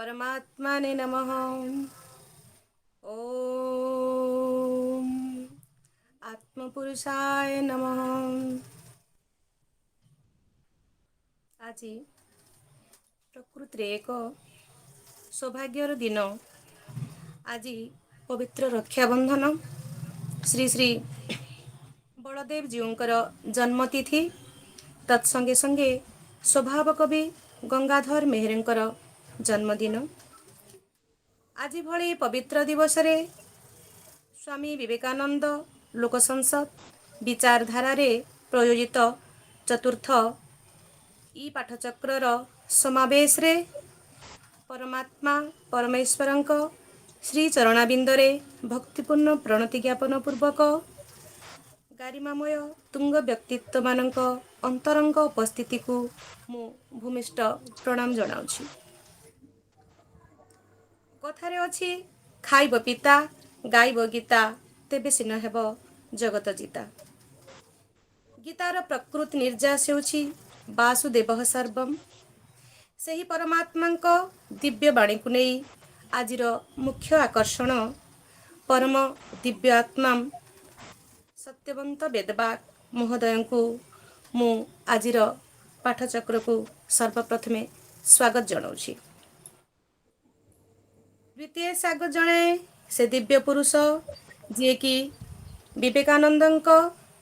परमात्मने नमः। ओम आत्मपुरुषाय नमः। ଆଜି ପ୍ରକୃତିରେ ଏକ ସୌଭାଗ୍ୟର ଦିନ। ଆଜି ପବିତ୍ର ରକ୍ଷାବନ୍ଧନ। ଶ୍ରୀ ଶ୍ରୀ ବଳଦେବ ଜୀଉଙ୍କର ଜନ୍ମତିଥି। ତତ୍ସଙ୍ଗେ ସଙ୍ଗେ ସ୍ୱଭାବ କବି ଗଙ୍ଗାଧର ମେହେରଙ୍କର ଜନ୍ମଦିନ। ଆଜି ଭଳି ପବିତ୍ର ଦିବସରେ ସ୍ୱାମୀ ବିବେକାନନ୍ଦ ଲୋକ ସଂସଦ ବିଚାରଧାରାରେ ପ୍ରୟୋଜିତ ଚତୁର୍ଥ ଇ ପାଠଚକ୍ରର ସମାବେଶରେ ପରମାତ୍ମା ପରମେଶ୍ୱରଙ୍କ ଶ୍ରୀଚରଣାବିନ୍ଦରେ ଭକ୍ତିପୂର୍ଣ୍ଣ ପ୍ରଣତି ଜ୍ଞାପନ ପୂର୍ବକ ଗାରିମାମୟ ତୁଙ୍ଗ ବ୍ୟକ୍ତିତ୍ୱମାନଙ୍କ ଅନ୍ତରଙ୍ଗ ଉପସ୍ଥିତିକୁ ମୁଁ ଭୂମିଷ୍ଠ ପ୍ରଣାମ ଜଣାଉଛି। କଥାରେ ଅଛି, ଖାଇବ ପିତା ଗାଇବ ଗୀତା, ତେବେ ସିନା ହେବ ଜଗତ ଜିତା। ଗୀତାର ପ୍ରକୃତ ନିର୍ଯାସ ହେଉଛି ବାସୁଦେବ ସର୍ବମ୍। ସେହି ପରମାତ୍ମାଙ୍କ ଦିବ୍ୟ ବାଣୀକୁ ନେଇ ଆଜିର ମୁଖ୍ୟ ଆକର୍ଷଣ ପରମ ଦିବ୍ୟ ଆତ୍ମା ସତ୍ୟବନ୍ତ ବେଦବାକ୍ ମହୋଦୟଙ୍କୁ ମୁଁ ଆଜିର ପାଠଚକ୍ରକୁ ସର୍ବପ୍ରଥମେ ସ୍ୱାଗତ ଜଣାଉଛି। ଦ୍ୱିତୀୟ ସ୍ୱାଗତ ଜଣାଏ ସେ ଦିବ୍ୟ ପୁରୁଷ ଯିଏକି ବିବେକାନନ୍ଦଙ୍କ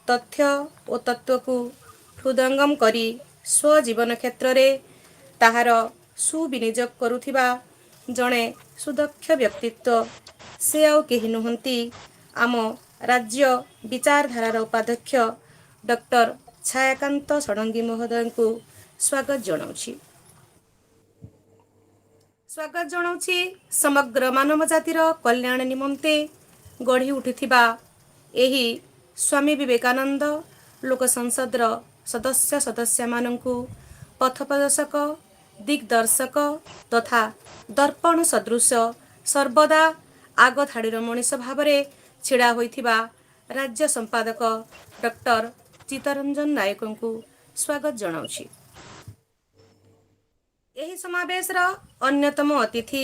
ତଥ୍ୟ ଓ ତତ୍ତ୍ୱକୁ ହୃଦୟଙ୍ଗମ କରି ସ୍ୱଜୀବନ କ୍ଷେତ୍ରରେ ତାହାର ସୁବିନିଯୋଗ କରୁଥିବା ଜଣେ ସୁଦକ୍ଷ ବ୍ୟକ୍ତିତ୍ୱ। ସେ ଆଉ କେହି ନୁହନ୍ତି, ଆମ ରାଜ୍ୟ ବିଚାରଧାରାର ଉପାଧ୍ୟକ୍ଷ ଡକ୍ଟର ଛାୟାକାନ୍ତ ଷଡ଼ଙ୍ଗୀ ମହୋଦୟଙ୍କୁ ସ୍ୱାଗତ ଜଣାଉଛି। ସ୍ୱାଗତ ଜଣାଉଛି ସମଗ୍ର ମାନବ ଜାତିର କଲ୍ୟାଣ ନିମନ୍ତେ ଗଢ଼ି ଉଠିଥିବା ଏହି ସ୍ୱାମୀ ବିବେକାନନ୍ଦ ଲୋକ ସଂସଦର ସଦସ୍ୟମାନଙ୍କୁ ପଥପ୍ରଦର୍ଶକ, ଦିଗ୍ଦର୍ଶକ ତଥା ଦର୍ପଣ ସଦୃଶ ସର୍ବଦା ଆଗ ଧାଡ଼ିର ମଣିଷ ଭାବରେ ଛିଡ଼ା ହୋଇଥିବା ରାଜ୍ୟ ସମ୍ପାଦକ ଡକ୍ଟର ଚିତ୍ତରଞ୍ଜନ ନାୟକଙ୍କୁ ସ୍ୱାଗତ ଜଣାଉଛି। ଏହି ସମାବେଶର ଅନ୍ୟତମ ଅତିଥି,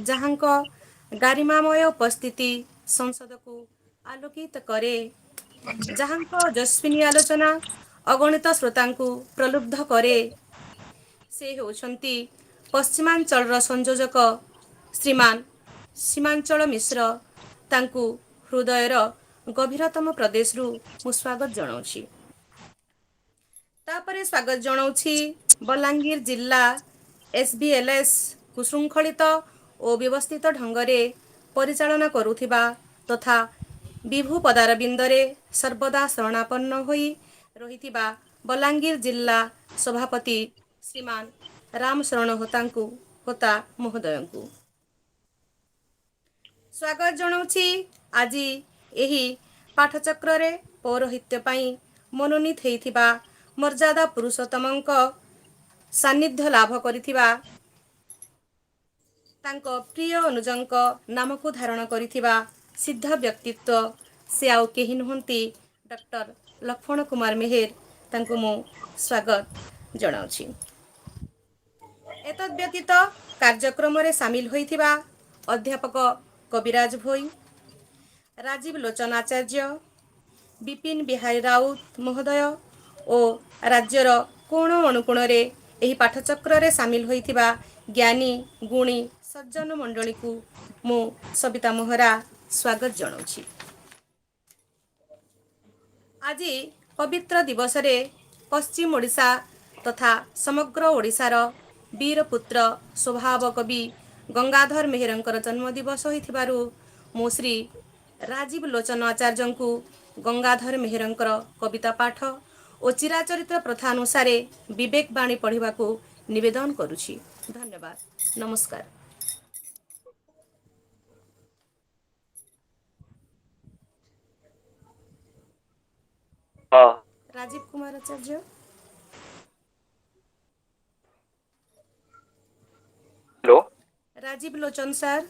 ଯାହାଙ୍କ ଗାରିମାମୟ ଉପସ୍ଥିତି ସଂସଦକୁ ଆଲୋକିତ କରେ, ଯାହାଙ୍କ ଯଶସ୍ୱିନୀ ଆଲୋଚନା ଅଗଣିତ ଶ୍ରୋତାଙ୍କୁ ପ୍ରଲୁବ୍ଧ କରେ, ସେ ହେଉଛନ୍ତି ପଶ୍ଚିମାଞ୍ଚଳର ସଂଯୋଜକ ଶ୍ରୀମାନ ସୀମାଞ୍ଚଳ ମିଶ୍ର। ତାଙ୍କୁ ହୃଦୟର ଗଭୀରତମ ପ୍ରଦେଶରୁ ମୁଁ ସ୍ୱାଗତ ଜଣାଉଛି। ତାପରେ ସ୍ୱାଗତ ଜଣାଉଛି ବଲାଙ୍ଗୀର ଜିଲ୍ଲା SBLS କୁଶୃଙ୍ଖଳିତ ଓ ବ୍ୟବସ୍ଥିତ ଢଙ୍ଗରେ ପରିଚାଳନା କରୁଥିବା ତଥା ବିଭୁ ପଦାରବିନ୍ଦରେ ସର୍ବଦା ଶରଣାପନ୍ନ ହୋଇ ରହିଥିବା ବଲାଙ୍ଗୀର ଜିଲ୍ଲା ସଭାପତି ଶ୍ରୀମାନ ରାମଶରଣ ହୋତା ମହୋଦୟଙ୍କୁ ସ୍ୱାଗତ ଜଣାଉଛି। ଆଜି ଏହି ପାଠଚକ୍ରରେ ପୌରୋହିତ୍ୟ ପାଇଁ ମନୋନୀତ ହୋଇଥିବା ମର୍ଯ୍ୟାଦା ପୁରୁଷୋତ୍ତମଙ୍କ ସାନ୍ନିଧ୍ୟ ଲାଭ କରିଥିବା ତାଙ୍କ ପ୍ରିୟ ଅନୁଜଙ୍କ ନାମକୁ ଧାରଣ କରିଥିବା ସିଦ୍ଧ ବ୍ୟକ୍ତିତ୍ୱ, ସେ ଆଉ କେହି ନୁହନ୍ତି, ଡକ୍ଟର ଲକ୍ଷ୍ମଣ କୁମାର ମେହେର। ତାଙ୍କୁ ମୁଁ ସ୍ୱାଗତ ଜଣାଉଛି। ଏତଦ୍ ବ୍ୟତୀତ କାର୍ଯ୍ୟକ୍ରମରେ ସାମିଲ ହୋଇଥିବା ଅଧ୍ୟାପକ କବିରାଜ ଭୋଇ, ରାଜୀବ ଲୋଚନ ଆଚାର୍ଯ୍ୟ, ବିପିନ ବିହାରୀ ରାଉତ ମହୋଦୟ ଓ ରାଜ୍ୟର କୋଣ ଅନୁକୋଣରେ ଏହି ପାଠଚକ୍ରରେ ସାମିଲ ହୋଇଥିବା ଜ୍ଞାନୀ ଗୁଣୀ ସଜ୍ଜନ ମଣ୍ଡଳୀକୁ ମୁଁ ସବିତା ମହରା ସ୍ୱାଗତ ଜଣାଉଛି। ଆଜି ପବିତ୍ର ଦିବସରେ ପଶ୍ଚିମ ଓଡ଼ିଶା ତଥା ସମଗ୍ର ଓଡ଼ିଶାର ବୀରପୁତ୍ର ସ୍ୱଭାବ କବି ଗଙ୍ଗାଧର ମେହେରଙ୍କର ଜନ୍ମଦିବସ ହୋଇଥିବାରୁ ମୁଁ ଶ୍ରୀ ରାଜୀବ ଲୋଚନ ଆଚାର୍ଯ୍ୟଙ୍କୁ ଗଙ୍ଗାଧର ମେହେରଙ୍କର କବିତା ପାଠ ଓ ଚିରାଚରିତ ପ୍ରଥା ଅନୁସାରେ ବିବେକ ବାଣୀ ପଢ଼ିବାକୁ ନିବେଦନ କରୁଛି। ଧନ୍ୟବାଦ, ନମସ୍କାର। ରାଜୀବ କୁମାର ଆଚାର୍ଯ୍ୟ। ହ୍ୟାଲୋ। ରାଜୀବ ଲୋଚନ ସାର୍।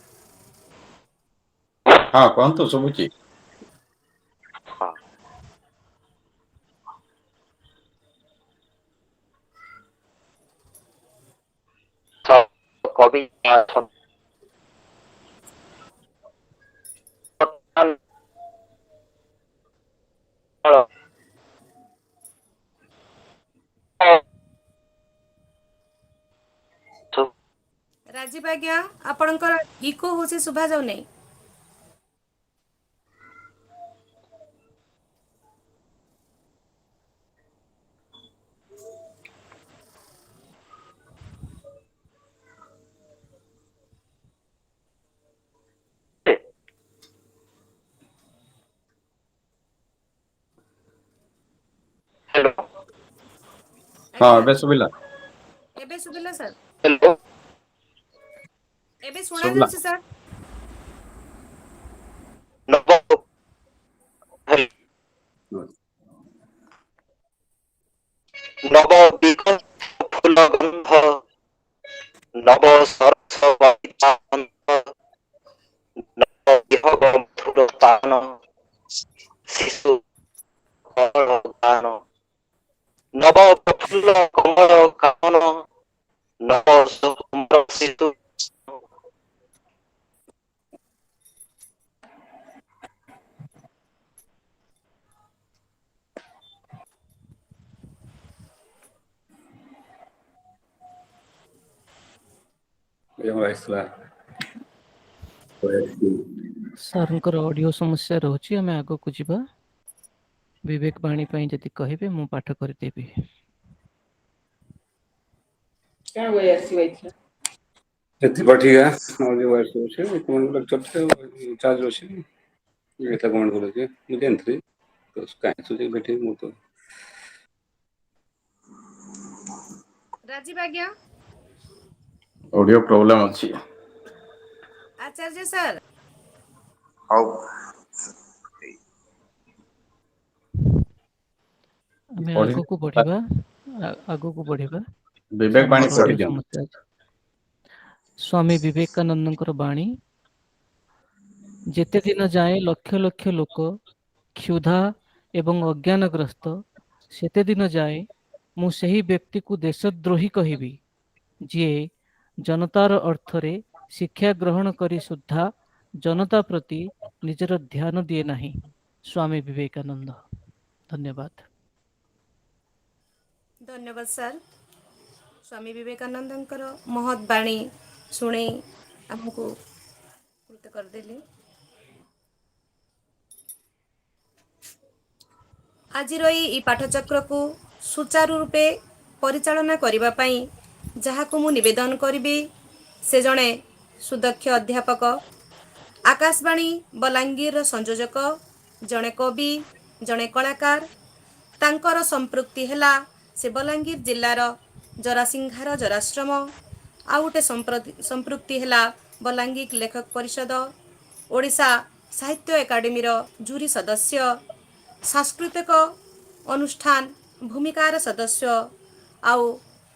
ହଁ କୁହନ୍ତୁ, ଶୁଭୁଛି। ହଁ। କବି ରାଜୀବ ଆଜ୍ଞା ଆପଣଙ୍କର ଇକୋ ହଉଛି, ଶୁଭା ଯାଉନାହିଁ। हेलो हाँ ଆଜ୍ଞା ଏବେ ଶୁଭିଲା ଏବେ ଶୁଭିଲା ସାର୍, हेलो ଏବେ ଶୁଣା ଶୁଭିଲା। ଯାଉଛି ସାର୍। नव हेलो नव दिगंत फूल गंध नव सरस बारिचांद नव विहग मधुर तान शिशु कमल गान नव प्रफुल्ल कमल कानन नव सुकुमार शिशु ଆସିଥିଲା ସାର୍ଙ୍କର ଅଡ଼ିଓ ସମସ୍ୟା ରହୁଛି, ଆମେ ଆଗକୁ ଯିବା। ବିବେକ ବାଣୀ ପାଇଁ ଯଦି କହିବେ ମୁଁ ପାଠ କରିଦେବି। ଏଥିପାଇଁ ଠିକ ଚାର୍ଜ ଅଛି ଏଟା କଣ କରୁଛି ମୁଁ ଜାଣିଥିଲି ତ କାହିଁ ସୁଯୋଗ ବେଠି ମୁଁ ତ ରାଜୀବ ଆଜ୍ଞା ଅଡିଓ ପ୍ରୋବ୍ଲେମ ଅଛି। ଆଚାର୍ଯ୍ୟ ସାର୍ ହଉ ଆମେ ପଢି ଆଗକୁ ବଢିବା, ଆଗକୁ ବଢିବା। ବିବେକ ବାଣୀ ସାର୍ଙ୍କର ପଢି ଅଡ଼ିଓ ଦିଅନ୍ତୁ। ସମସ୍ୟା ଅଛି। ସ୍ୱାମୀ ବିବେକାନନ୍ଦଙ୍କର ବାଣୀ। ଯେତେ ଦିନ ଯାଏ ଲକ୍ଷ ଲକ୍ଷ ଲୋକ କ୍ଷୁଧା ଏବଂ ଅଜ୍ଞାନଗ୍ରସ୍ତ, ସେତେ ଦିନ ଯାଏ ମୁଁ ସେହି ବ୍ୟକ୍ତିକୁ ଦେଶଦ୍ରୋହୀ କହିବି ଯିଏ ଜନତାର ଅର୍ଥରେ ଶିକ୍ଷା ଗ୍ରହଣ କରି ସୁଦ୍ଧା ଜନତା ପ୍ରତି ନିଜର ଧ୍ୟାନ ଦିଏ ନାହିଁ। ସ୍ୱାମୀ ବିବେକାନନ୍ଦ। ଧନ୍ୟବାଦ। ଧନ୍ୟବାଦ ସାର୍, ସ୍ୱାମୀ ବିବେକାନନ୍ଦଙ୍କର ମହତ୍ ବାଣୀ ଶୁଣେଇ ଆମକୁ କୃତ କରିଦେଲେ। ଆଜିର ଏହି ପାଠଚକ୍ରକୁ ସୁଚାରୁ ରୂପେ ପରିଚାଳନା କରିବା ପାଇଁ ଯାହାକୁ ମୁଁ ନିବେଦନ କରିବି, ସେ ଜଣେ ସୁଦକ୍ଷ ଅଧ୍ୟାପକ, ଆକାଶବାଣୀ ବଲାଙ୍ଗୀରର ସଂଯୋଜକ, ଜଣେ କବି, ଜଣେ କଳାକାର। ତାଙ୍କର ସମ୍ପୃକ୍ତି ହେଲା ସେ ବଲାଙ୍ଗୀର ଜିଲ୍ଲାର ଜରାସିଂହାର ଜରାଶ୍ରମ। ଆଉ ଗୋଟେ ସମ୍ପୃକ୍ତି ହେଲା ବଲାଙ୍ଗୀର ଲେଖକ ପରିଷଦ, ଓଡ଼ିଶା ସାହିତ୍ୟ ଏକାଡେମୀର ଜୁରି ସଦସ୍ୟ, ସାଂସ୍କୃତିକ ଅନୁଷ୍ଠାନ ଭୂମିକାର ସଦସ୍ୟ। ଆଉ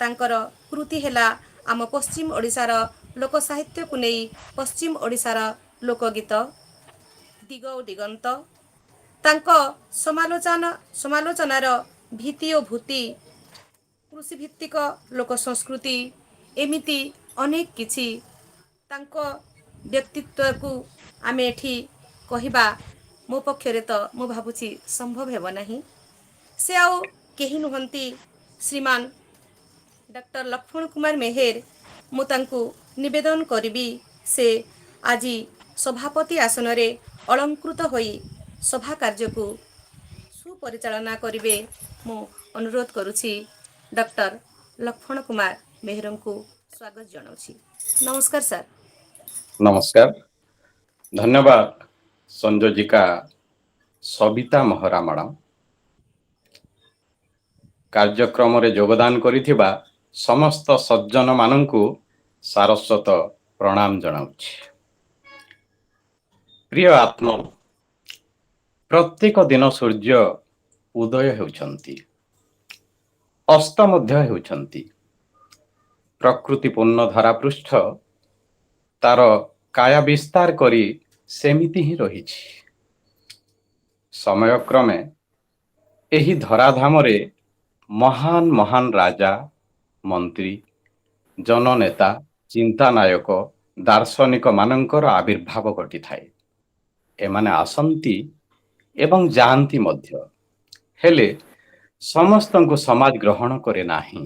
ତାଙ୍କର କୃତି ହେଲା ଆମ ପଶ୍ଚିମ ଓଡ଼ିଶାର ଲୋକ ସାହିତ୍ୟକୁ ନେଇ ପଶ୍ଚିମ ଓଡ଼ିଶାର ଲୋକଗୀତ ଦିଗ ଓ ଦିଗନ୍ତ। ତାଙ୍କ ସମାଲୋଚନାର ଭୀତି ଓ ଭୂତି, କୃଷିଭିତ୍ତିକ ଲୋକ ସଂସ୍କୃତି, ଏମିତି ଅନେକ କିଛି। ତାଙ୍କ ବ୍ୟକ୍ତିତ୍ୱକୁ ଆମେ ଏଠି କହିବା ମୋ ପକ୍ଷରେ ତ ମୁଁ ଭାବୁଛି ସମ୍ଭବ ହେବ ନାହିଁ। ସେ ଆଉ କେହି ନୁହନ୍ତି ଶ୍ରୀମାନ ଡକ୍ଟର ଲକ୍ଷ୍ମଣ କୁମାର ମେହେର। ମୁଁ ତାଙ୍କୁ ନିବେଦନ କରିବି ସେ ଆଜି ସଭାପତି ଆସନରେ ଅଳଙ୍କୃତ ହୋଇ ସଭା କାର୍ଯ୍ୟକୁ ସୁପରିଚାଳନା କରିବେ। ମୁଁ ଅନୁରୋଧ କରୁଛି ଡକ୍ଟର ଲକ୍ଷ୍ମଣ କୁମାର ମେହେରଙ୍କୁ ସ୍ୱାଗତ ଜଣାଉଛି। ନମସ୍କାର ସାର୍। ନମସ୍କାର, ଧନ୍ୟବାଦ ସଂଯୋଜିକା ସବିତା ମହରା ମ୍ୟାଡ଼ାମ। କାର୍ଯ୍ୟକ୍ରମରେ ଯୋଗଦାନ କରିଥିବା ସମସ୍ତ ସଜ୍ଜନ ମାନଙ୍କୁ ସାରସ୍ୱତ ପ୍ରଣାମ ଜଣାଉଛି। ପ୍ରିୟ ଆତ୍ମ, ପ୍ରତ୍ୟେକ ଦିନ ସୂର୍ଯ୍ୟ ଉଦୟ ହେଉଛନ୍ତି, ଅସ୍ତ ମଧ୍ୟ ହେଉଛନ୍ତି। ପ୍ରକୃତି ପୂର୍ଣ୍ଣ ଧରାପୃଷ୍ଠ ତାର କାୟା ବିସ୍ତାର କରି ସେମିତି ହିଁ ରହିଛି। ସମୟକ୍ରମେ ଏହି ଧରାଧାମରେ ମହାନ ମହାନ ରାଜା, ମନ୍ତ୍ରୀ, ଜନନେତା, ଚିନ୍ତାନାୟକ ଦାର୍ଶନିକ ମାନଙ୍କର ଆବିର୍ଭାବ ଘଟିଥାଏ। ଏମାନେ ଆସନ୍ତି ଏବଂ ଯାଆନ୍ତି ମଧ୍ୟ, ହେଲେ ସମସ୍ତଙ୍କୁ ସମାଜ ଗ୍ରହଣ କରେ ନାହିଁ।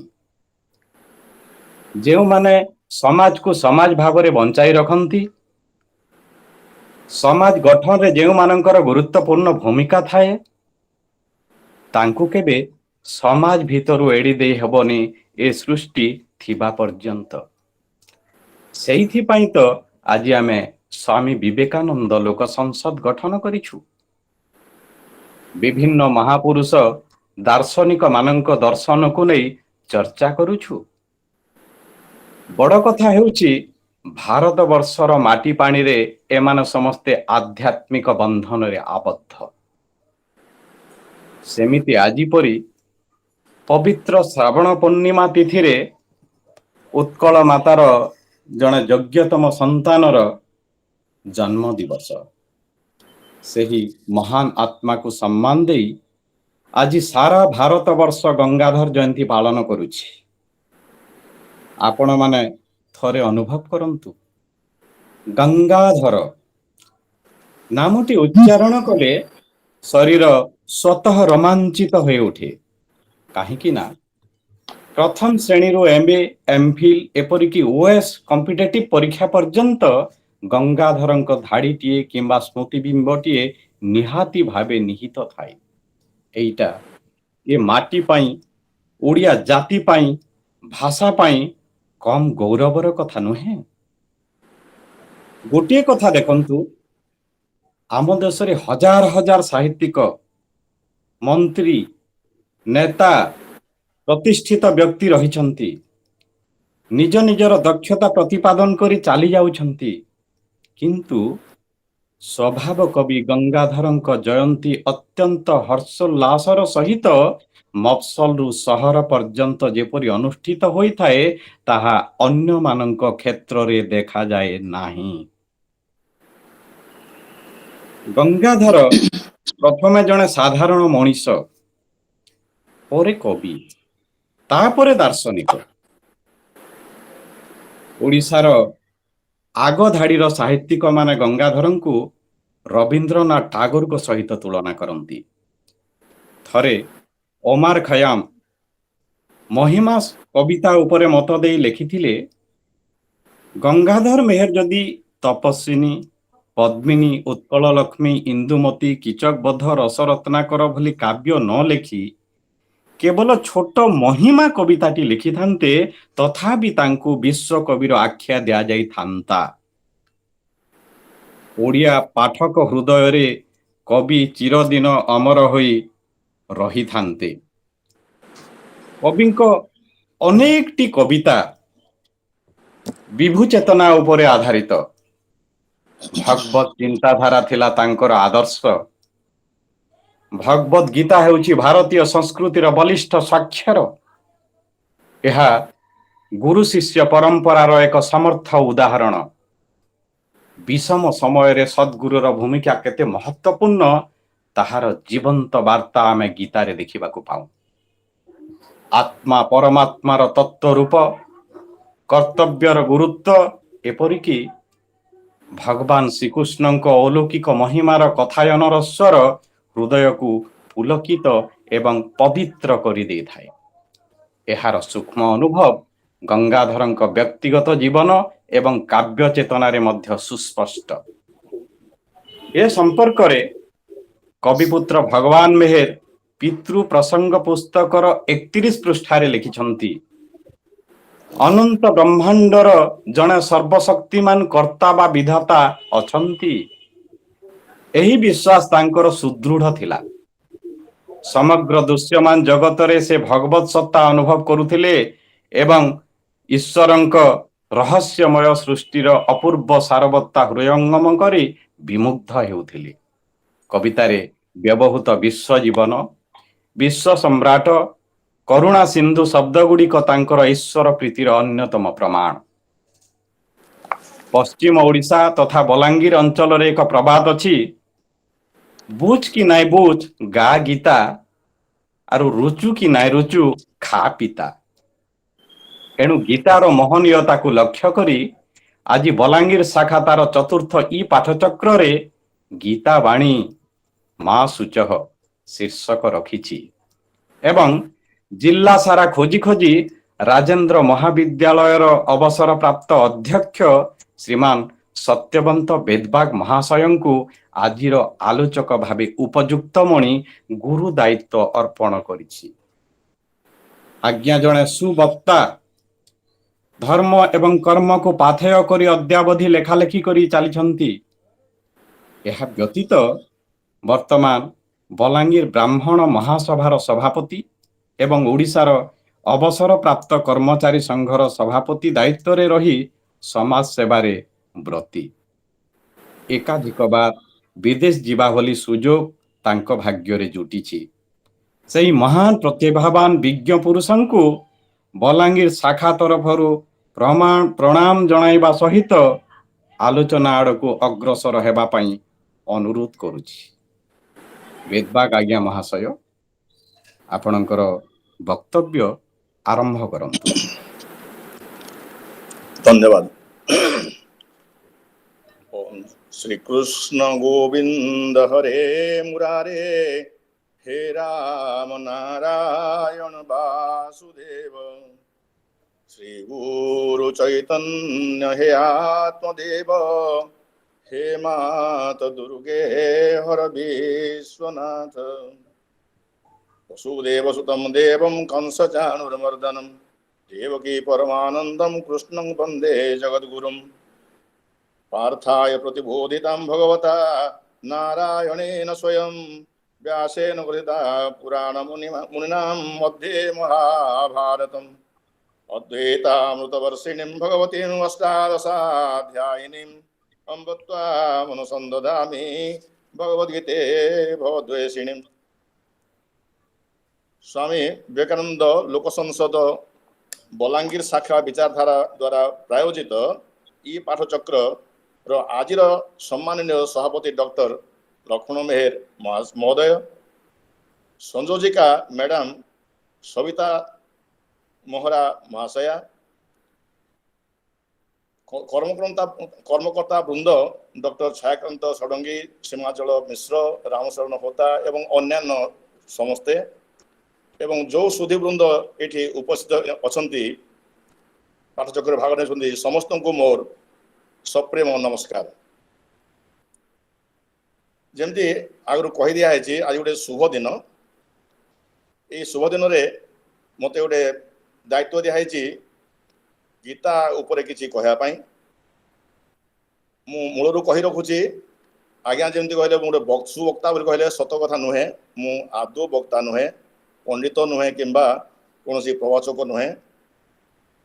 ଯେଉଁମାନେ ସମାଜକୁ ସମାଜ ଭାବରେ ବଞ୍ଚାଇ ରଖନ୍ତି, ସମାଜ ଗଠନରେ ଯେଉଁମାନଙ୍କର ଗୁରୁତ୍ୱପୂର୍ଣ୍ଣ ଭୂମିକା ଥାଏ, ତାଙ୍କୁ କେବେ ସମାଜ ଭିତରୁ ଏଡ଼ି ଦେଇ ହେବନି ଏ ସୃଷ୍ଟି ଥିବା ପର୍ଯ୍ୟନ୍ତ। ସେଇଥିପାଇଁ ତ ଆଜି ଆମେ ସ୍ୱାମୀ ବିବେକାନନ୍ଦ ଲୋକ ସଂସଦ ଗଠନ କରିଛୁ। ବିଭିନ୍ନ ମହାପୁରୁଷ ଦାର୍ଶନିକ ମାନଙ୍କ ଦର୍ଶନକୁ ନେଇ ଚର୍ଚ୍ଚା କରୁଛୁ। ବଡ଼ କଥା ହେଉଛି ଭାରତ ବର୍ଷର ମାଟି ପାଣିରେ ଏମାନେ ସମସ୍ତେ ଆଧ୍ୟାତ୍ମିକ ବନ୍ଧନରେ ଆବଦ୍ଧ। ସେମିତି ଆଜି ପରି ପବିତ୍ର ଶ୍ରାବଣ ପୂର୍ଣ୍ଣିମା ତିଥିରେ ଉତ୍କଳ ମାତାର ଜଣେ ଯୋଗ୍ୟତମ ସନ୍ତାନର ଜନ୍ମ ଦିବସ। ସେହି ମହାନ ଆତ୍ମାକୁ ସମ୍ମାନ ଦେଇ ଆଜି ସାରା ଭାରତ ବର୍ଷ ଗଙ୍ଗାଧର ଜୟନ୍ତୀ ପାଳନ କରୁଛି। ଆପଣମାନେ ଥରେ ଅନୁଭବ କରନ୍ତୁ, ଗଙ୍ଗାଧର ନାମଟି ଉଚ୍ଚାରଣ କଲେ ଶରୀର ସ୍ୱତଃ ରୋମାଞ୍ଚିତ ହୋଇ ଉଠେ। କାହିଁକି ନା ପ୍ରଥମ ଶ୍ରେଣୀରୁ MA, MPhil ଏପରିକି OS କମ୍ପିଟେଟିଭ ପରୀକ୍ଷା ପର୍ଯ୍ୟନ୍ତ ଗଙ୍ଗାଧରଙ୍କ ଧାଡ଼ିଟିଏ କିମ୍ବା ସ୍ମୃତିବିମ୍ବଟିଏ ନିହାତି ଭାବେ ନିହିତ ଥାଏ। ଏଇଟା ଏ ମାଟି ପାଇଁ, ଓଡ଼ିଆ ଜାତି ପାଇଁ, ଭାଷା ପାଇଁ କମ୍ ଗୌରବର କଥା ନୁହେଁ। ଗୋଟିଏ କଥା ଦେଖନ୍ତୁ, ଆମ ଦେଶରେ ହଜାର ହଜାର ସାହିତ୍ୟିକ, ମନ୍ତ୍ରୀ, ନେତା, ପ୍ରତିଷ୍ଠିତ ବ୍ୟକ୍ତି ରହିଛନ୍ତି। ନିଜ ନିଜର ଦକ୍ଷତା ପ୍ରତିପାଦନ କରି ଚାଲି ଯାଉଛନ୍ତି, କିନ୍ତୁ ସ୍ୱଭାବ କବି ଗଙ୍ଗାଧରଙ୍କ ଜୟନ୍ତୀ ଅତ୍ୟନ୍ତ ହର୍ଷୋଲ୍ଲାସର ସହିତ ମଫସଲରୁ ସହର ପର୍ଯ୍ୟନ୍ତ ଯେପରି ଅନୁଷ୍ଠିତ ହୋଇଥାଏ, ତାହା ଅନ୍ୟମାନଙ୍କ କ୍ଷେତ୍ରରେ ଦେଖାଯାଏ ନାହିଁ। ଗଙ୍ଗାଧର ପ୍ରଥମେ ଜଣେ ସାଧାରଣ ମଣିଷ, ପରେ କବି, ତାପରେ ଦାର୍ଶନିକ। ଓଡ଼ିଶାର ଆଗ ଧାଡ଼ିର ସାହିତ୍ୟିକମାନେ ଗଙ୍ଗାଧରଙ୍କୁ ରବୀନ୍ଦ୍ରନାଥ ଟାଗୋରଙ୍କ ସହିତ ତୁଳନା କରନ୍ତି। ଥରେ ଓମାର ଖୟାମ ମହିମା କବିତା ଉପରେ ମତ ଦେଇ ଲେଖିଥିଲେ, ଗଙ୍ଗାଧର ମେହେର ଯଦି ତପସ୍ୱିନୀ, ପଦ୍ମିନୀ, ଉତ୍କଳ ଲକ୍ଷ୍ମୀ, ଇନ୍ଦୁମତୀ, କୀଚକବଧ, ରସରତ୍ନାକର ଭଳି କାବ୍ୟ ନ ଲେଖି କେବଳ ଛୋଟ ମହିମା କବିତାଟି ଲେଖିଥାନ୍ତେ, ତଥାପି ତାଙ୍କୁ ବିଶ୍ୱକବିର ଆଖ୍ୟା ଦିଆଯାଇଥାନ୍ତା। ଓଡ଼ିଆ ପାଠକ ହୃଦୟରେ କବି ଚିରଦିନ ଅମର ହୋଇ ରହିଥାନ୍ତେ। କବିଙ୍କ ଅନେକଟି କବିତା ବିଭୁ ଚେତନା ଉପରେ ଆଧାରିତ। ଭଗବତ ଚିନ୍ତାଧାରା ଥିଲା ତାଙ୍କର ଆଦର୍ଶ। ଭଗବତ ଗୀତା ହେଉଛି ଭାରତୀୟ ସଂସ୍କୃତିର ବଳିଷ୍ଠ ସ୍ୱାକ୍ଷର। ଏହା ଗୁରୁ ଶିଷ୍ୟ ପରମ୍ପରାର ଏକ ସମର୍ଥ ଉଦାହରଣ। ବିଷମ ସମୟରେ ସଦ୍ଗୁରୁର ଭୂମିକା କେତେ ମହତ୍ୱପୂର୍ଣ୍ଣ, ତାହାର ଜୀବନ୍ତ ବାର୍ତ୍ତା ଆମେ ଗୀତାରେ ଦେଖିବାକୁ ପାଉ। ଆତ୍ମା ପରମାତ୍ମାର ତତ୍ତ୍ୱ ରୂପ, କର୍ତ୍ତବ୍ୟର ଗୁରୁତ୍ୱ, ଏପରିକି ଭଗବାନ ଶ୍ରୀକୃଷ୍ଣଙ୍କ ଅଲୌକିକ ମହିମାର କଥାୟନର ସ୍ୱର ହୃଦୟକୁ ପୁଲକିତ ଏବଂ ପବିତ୍ର କରିଦେଇଥାଏ। ଏହାର ସୂକ୍ଷ୍ମ ଅନୁଭବ ଗଙ୍ଗାଧରଙ୍କ ବ୍ୟକ୍ତିଗତ ଜୀବନ ଏବଂ କାବ୍ୟ ଚେତନାରେ ମଧ୍ୟ ସୁସ୍ପଷ୍ଟ। ଏ ସମ୍ପର୍କରେ କବିପୁତ୍ର ଭଗବାନ ମେହେର ପିତୃ ପ୍ରସଙ୍ଗ ପୁସ୍ତକର 31 ପୃଷ୍ଠାରେ ଲେଖିଛନ୍ତି, ଅନନ୍ତ ବ୍ରହ୍ମାଣ୍ଡର ଜଣେ ସର୍ବଶକ୍ତିମାନ କର୍ତ୍ତା ବା ବିଧାତା ଅଛନ୍ତି। ଏହି ବିଶ୍ୱାସ ତାଙ୍କର ସୁଦୃଢ଼ ଥିଲା। ସମଗ୍ର ଦୃଶ୍ୟମାନ ଜଗତରେ ସେ ଭଗବତ ସତ୍ତା ଅନୁଭବ କରୁଥିଲେ ଏବଂ ଈଶ୍ୱରଙ୍କ ରହସ୍ୟମୟ ସୃଷ୍ଟିର ଅପୂର୍ବ ସାରବତ୍ତା ହୃଦୟଙ୍ଗମ କରି ବିମୁଗ୍ଧ ହେଉଥିଲେ। କବିତାରେ ବ୍ୟବହୃତ ବିଶ୍ୱଜୀବନ, ବିଶ୍ୱ ସମ୍ରାଟ, କରୁଣା ସିନ୍ଧୁ ଶବ୍ଦଗୁଡ଼ିକ ତାଙ୍କର ଈଶ୍ୱର ପ୍ରୀତିର ଅନ୍ୟତମ ପ୍ରମାଣ। ପଶ୍ଚିମ ଓଡ଼ିଶା ତଥା ବଲାଙ୍ଗୀର ଅଞ୍ଚଳରେ ଏକ ପ୍ରବାଦ ଅଛି, ବୁଝ କି ନାଇଁ ବୁଝ ଗା ଗୀତା, ଆରୁ ରୁଚୁ କି ନାଇଁ ରୁଚୁ ଖା ପିତା। ଏଣୁ ଗୀତାର ମହନୀୟତାକୁ ଲକ୍ଷ୍ୟ କରି ଆଜି ବଲାଙ୍ଗୀର ଶାଖା ତାର ଚତୁର୍ଥ ଇ ପାଠଚକ୍ରରେ ଗୀତା ବାଣୀ ମା ସୂଚକ ଶୀର୍ଷକ ରଖିଛି ଏବଂ ଜିଲ୍ଲା ସାରା ଖୋଜି ଖୋଜି ରାଜେନ୍ଦ୍ର ମହାବିଦ୍ୟାଳୟର ଅବସରପ୍ରାପ୍ତ ଅଧ୍ୟକ୍ଷ ଶ୍ରୀମାନ ସତ୍ୟବନ୍ତ ବେଦବାଗ ମହାଶୟଙ୍କୁ ଆଜିର ଆଲୋଚକ ଭାବେ ଉପଯୁକ୍ତ ମଣି ଗୁରୁ ଦାୟିତ୍ୱ ଅର୍ପଣ କରିଛି। ଆଜ୍ଞା ଜଣେ ସୁବକ୍ତା ଧର୍ମ ଏବଂ କର୍ମକୁ ପାଥେୟ କରି ଅଦ୍ୟାବଧି ଲେଖାଲେଖି କରି ଚାଲିଛନ୍ତି। ଏହା ବ୍ୟତୀତ ବର୍ତ୍ତମାନ ବଲାଙ୍ଗୀର ବ୍ରାହ୍ମଣ ମହାସଭାର ସଭାପତି ଏବଂ ଓଡ଼ିଶାର ଅବସରପ୍ରାପ୍ତ କର୍ମଚାରୀ ସଂଘର ସଭାପତି ଦାୟିତ୍ୱରେ ରହି ସମାଜ ସେବାରେ ବ୍ରତୀ। ଏକାଧିକବାର ବିଦେଶ ଯିବା ଭଳି ସୁଯୋଗ ତାଙ୍କ ଭାଗ୍ୟରେ ଜୁଟିଛି। ସେହି ମହାନ ପ୍ରତିଭାବାନ ବିଜ୍ଞ ପୁରୁଷଙ୍କୁ ବଲାଙ୍ଗୀର ଶାଖା ତରଫରୁ ପ୍ରଣାମ ଜଣାଇବା ସହିତ ଆଲୋଚନା ଆଡ଼କୁ ଅଗ୍ରସର ହେବା ପାଇଁ ଅନୁରୋଧ କରୁଛି। ବେଦବାଗ ଆଜ୍ଞା ମହାଶୟ, ଆପଣଙ୍କର ବକ୍ତବ୍ୟ ଆରମ୍ଭ କରନ୍ତୁ। ଧନ୍ୟବାଦ। ଓମ୍ ଶ୍ରୀକୃଷ୍ଣ ଗୋବିନ୍ଦ ହରେ ମୁରାରେ हे राम नारायण वासुदेव श्री गुरु चैतन्य हे आत्मदेव हे मात दुर्गे हर विश्वनाथ वसुदेव सुतं देवं कंस चाणूरमर्दनं देवकी परमानन्दं कृष्णं वन्दे जगद्गुरुं पार्थाय प्रतिबोधितं भगवता नारायणेन स्वयं व्यासेन कृता पुराणमुनिनां मध्ये महाभारतम् अद्वैतामृतवर्षिणीं भगवतीं अष्टादशाध्यायिनीम् अम्ब त्वामनुसन्दधामि भगवद्गीते भवद्वेषिणीम्। स्वामी विवेकानंद लोक संसद बलांगीर शाखा विचारधारा द्वारा प्रायोजित ई पाठचक्र आजिर सम्माननीय सभापति डॉक्टर लक्ष्मण मेहर महोदय, संयोजिका मैडम सविता मोहरा महाशया, कर्मकर्ता वृंद डॉक्टर छायाकांत षडंगी, सीमाचल मिश्र, रामशरण होता एवं अन्यान्य समस्ते एवं जो सुधीवृंद ये उपस्थित अच्छा पाठचक्र भाग ने समस्त को मोर सप्रेम नमस्कार। जमती आगु कही दिया है आज गोटे शुभ दिन, ये शुभ दिन रे मते गोटे दायित्व दिखाई गीता उपरे किसी कहवाई मूलरू कही रखुची। आज्ञा जमी कहले गोटे सुवक्ता कहले सत कथा नुहे, मु आदौ वक्ता नुहे, पंडित नुहे किंबा कौन प्रवचक नुहे,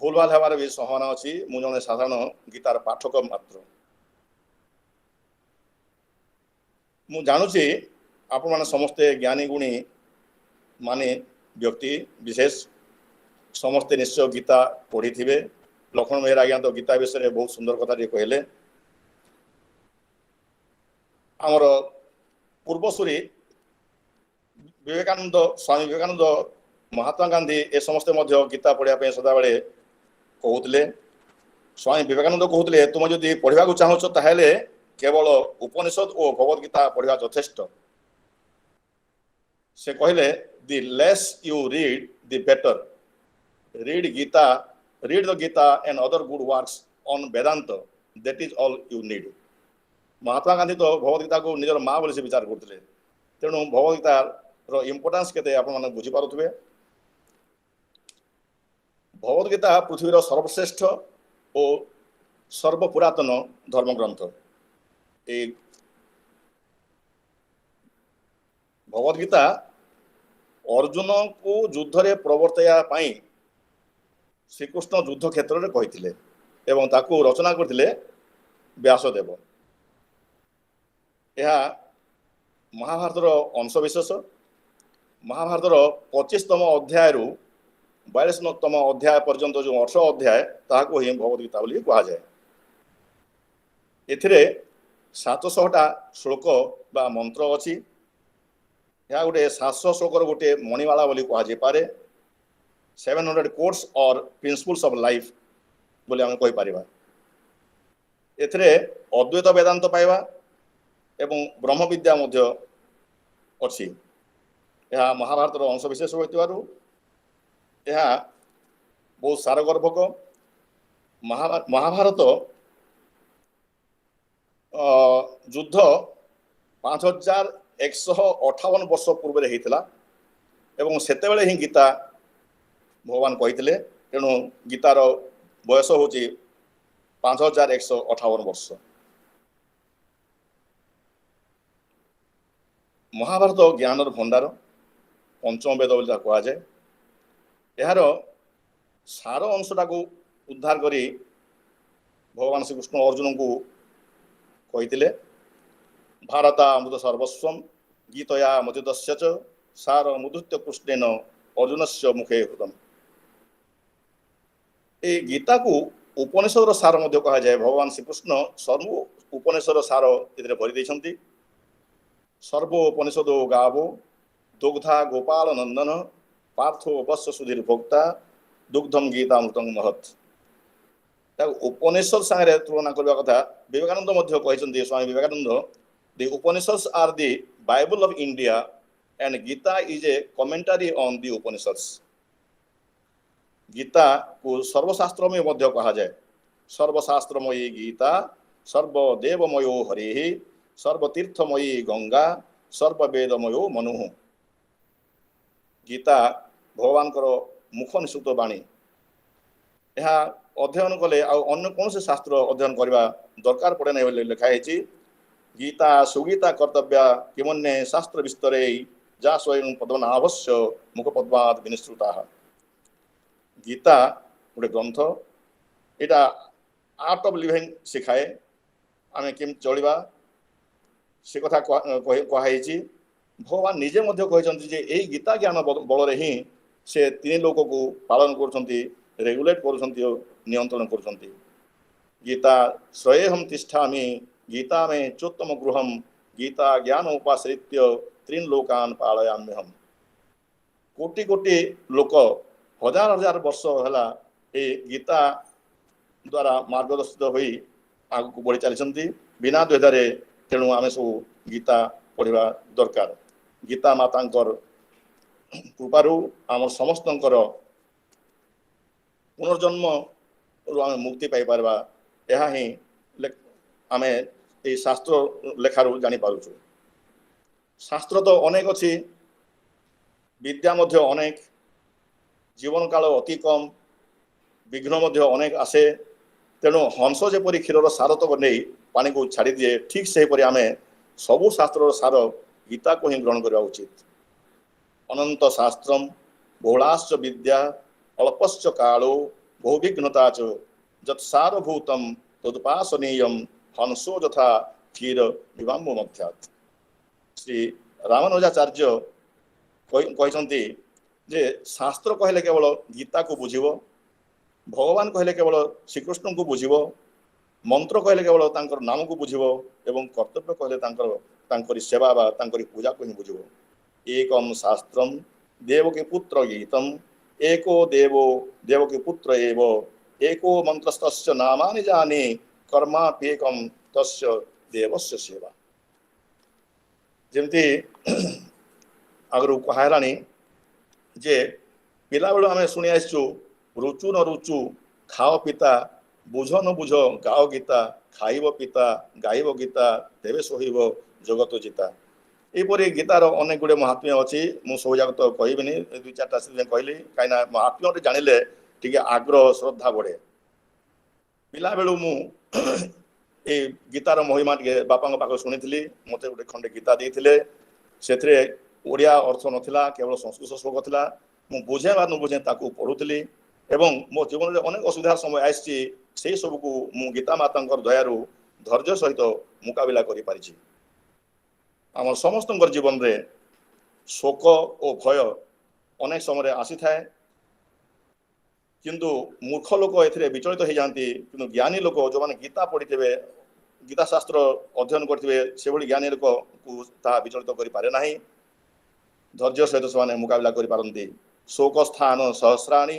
भूल भाल हमारे भी संभावना अच्छी। मु जने साधारण गीतार पाठक मात्र। मु जानुची आपण माने समस्ते ज्ञानी गुणी माने व्यक्ति विशेष समस्ते निश्चय गीता पढ़ी थे। लक्ष्मण मेहर आज्ञा तो गीता विषय बहुत सुंदर कथा कहले। आमर पूर्वसूरी विवेकानंद स्वामी विवेकानंद महात्मा गांधी ए समस्ते मध्य गीता पढ़ापी सदाबले कहते। स्वामी विवेकानंद कहते तुम जदि पढ़ा चाहूच ताहले केवल उपनिषद और भगवद्गीता पढ़ा यथेष्ट। से कहले the less you read the better, read Gita, read the Gita and other good works on Vedanta, that is all you need. Mahatma Gandhi तो भगवद्गीता को निजर माँ बोली से विचार करते। तेणु भगवद्गीतार इम्पोर्टान्स केते आपण माने बुझी पारुथबे। भगवद्गीता पृथ्वीर सर्वश्रेष्ठ और सर्वपुरातन धर्मग्रंथ। एक भगवद्गीता अर्जुन को युद्ध रे प्रवर्तया पाई श्रीकृष्ण युद्ध क्षेत्र में कही एवं ताकू रचना करथिले व्यासदेव। यह महाभारतर अंशविशेष। महाभारतर 25तम अध्याय रु 42तम अध्याय पर्यंत जो 18 अध्याय ताकू ही भगवद्गीता बोली कहा जाए। एथिरे 700टा श्लोक बा मंत्र अच्छी। यह गोटे 700 श्लोकर गोटे मणिमाला बोली कह पारे। 700 कोर्स और प्रिंसिपल्स ऑफ लाइफ बोले आम कही पारिबा। एथिरे अद्वैत वेदांत पाइबा एवं ब्रह्म विद्या मध्य अछि। यह महाभारत अंशविशेष होइतिबारु यह बहुत सारगर्भक। महाभारत युद्ध 5158 वर्ष पूर्व होता एवं सेतेबेले ही गीता भगवान कही तेणु गीतार बयस हूँ 5158 वर्ष। महाभारत ज्ञानर भंडार पंचम वेद बोली कहुए। यार सार अंशटा को उद्धार करी भगवान श्रीकृष्ण अर्जुन को कही भारता अमृत सर्वस्व गीतया मतिदस्य च सार मुदुत्य कृष्णेन अर्जुन से मुखे हृदम। ये गीता को उपनिषद सार मध्य कहा जाए। भगवान श्रीकृष्ण सर्व उपनिषद सार इधर भरी देइछन्ति। सर्वोपनिषदो गावो दुग्धा गोपाल नंदन पार्थो वत्स सुधीर भोक्ता दुग्धम गीतामृतम महत्। उपनिषद सारे तुलना करबा कथा विवेकानंद मध्य कहिसन्ति। Swami Vivekananda the Upanishads are the Bible of India and Gita is a commentary on the Upanishads. Gita को सर्वशास्त्र में मध्य कहा जाए। सर्वशास्त्रमयी गीता सर्वदेवमयो हरि सर्वतीर्थमयी गंगा सर्ववेदमयो मनु। गीता भगवान मुख निश्रुत बाणी। यह अध्ययन कले अन्य कौन से शास्त्र अध्ययन करने दरकार पड़े ना लिखाई। गीता सुगीता कर्तव्य किमन्ये शास्त्र विस्तरे जा स्वयं पद्मनाभस्य मुखपद्मात् विनिश्रुता। गीता गोटे ग्रंथ यहाँ आर्ट ऑफ लिविंग शिखाए आम केम चलवा से कथा कहुई। भगवान निजे मध्य कहते जे यही गीता ज्ञान बल ही से तीन लोक को पालन कर रेगुलेट कर नियंत्रण कर। गीता श्रेयहम तिष्ठामि गीता में चोत्तम गृहम गीता ज्ञान उपाश्रित्य त्रीन लोकान पालयाम्यहम। कोटि कोटि लोक हजार हजार वर्ष है गीता द्वारा मार्गदर्शित होई आग को बढ़ी चली बिना द्विधारे। तेणु आम सब गीता पढ़ा दरकार। गीता मातांकर कृपारू आम समस्त पुनर्जन्म आम मुक्ति पाई पारबा। यह ही आम ये शास्त्र लेखारू जानी पारुछु। शास्त्र तो अनेक अच्छी विद्या मध्य अनेक जीवन काल अति कम विघ्न मध्य अनेक आसे। तेणु हंस जेपरी क्षीर सारतक नहीं पानी को छाड़ी दिए ठीक से आम सबू शास्त्र सार गीता को ही ग्रहण करवा उचित। अनंत शास्त्रम बहुलाश्च विद्या अल्पश्च कालो बहुविघ्नता च जत्सारभूतम तदुपासनीयम हंसो यथा क्षीर विवाम्बो मध्यात्। श्री रामानुजाचार्य कहते जे शास्त्र कहले केवल गीता को बुझिबो, भगवान कहले केवल श्रीकृष्ण को बुझिबो, मंत्र कहले केवल तांकर नाम को बुझिबो एवं कर्तव्य कहले तांकर सेवा बा तांकर पूजा को ही बुझिबो। एकम शास्त्रम देवकी पुत्र गीतम एको देवो देवकी पुत्र एव एको मंत्रस्तस्य नामानि जाने कर्माप्येकम तस्य देवस्य सेवा। जमती आगु कहलानी जे पिला बेलू आम शुणी आसचु रुचु न रुचु खाओ पिता बुझ न बुझ गाओ गीता खाइब पिता गाइब गीता तेबे सोहिब जगत जीता। यहपरी गीतार अनेक गुड़े महात्म्य अच्छी। मुझ सब जाक तो कहबी दुई चार्टा कहली कहीं महात्म्य जानिले टे आग्रह श्रद्धा बढ़े। पिला बेलू मु गीतार महिमा टे बापा पाख शुणी मत गोटे खंडे गीता देते से ओडिया अर्थ नथिला केवल संस्कृत श्लोक था। मु बुझे बा न बुझे ताकू पढ़ुली एवं मो जीवन में अनेक असुविधार समय आसी से सबको मु गीता माता दयारू धैर्य सहित मुकाबिला कर पारिछि। आम समस्त जीवन में शोक और भय अनेक समय आसी थाए किंतु मूर्ख लोक ए विचलित हो जाती। किंतु ज्ञानी लोक जो मैंने गीता पढ़ी थे गीता शास्त्र अध्ययन करते से भली ज्ञानी लोक को विचलित कर पारे ना। धैर्य सहित से मुकाबिला कर पारती शोकस्थान सहस्राणि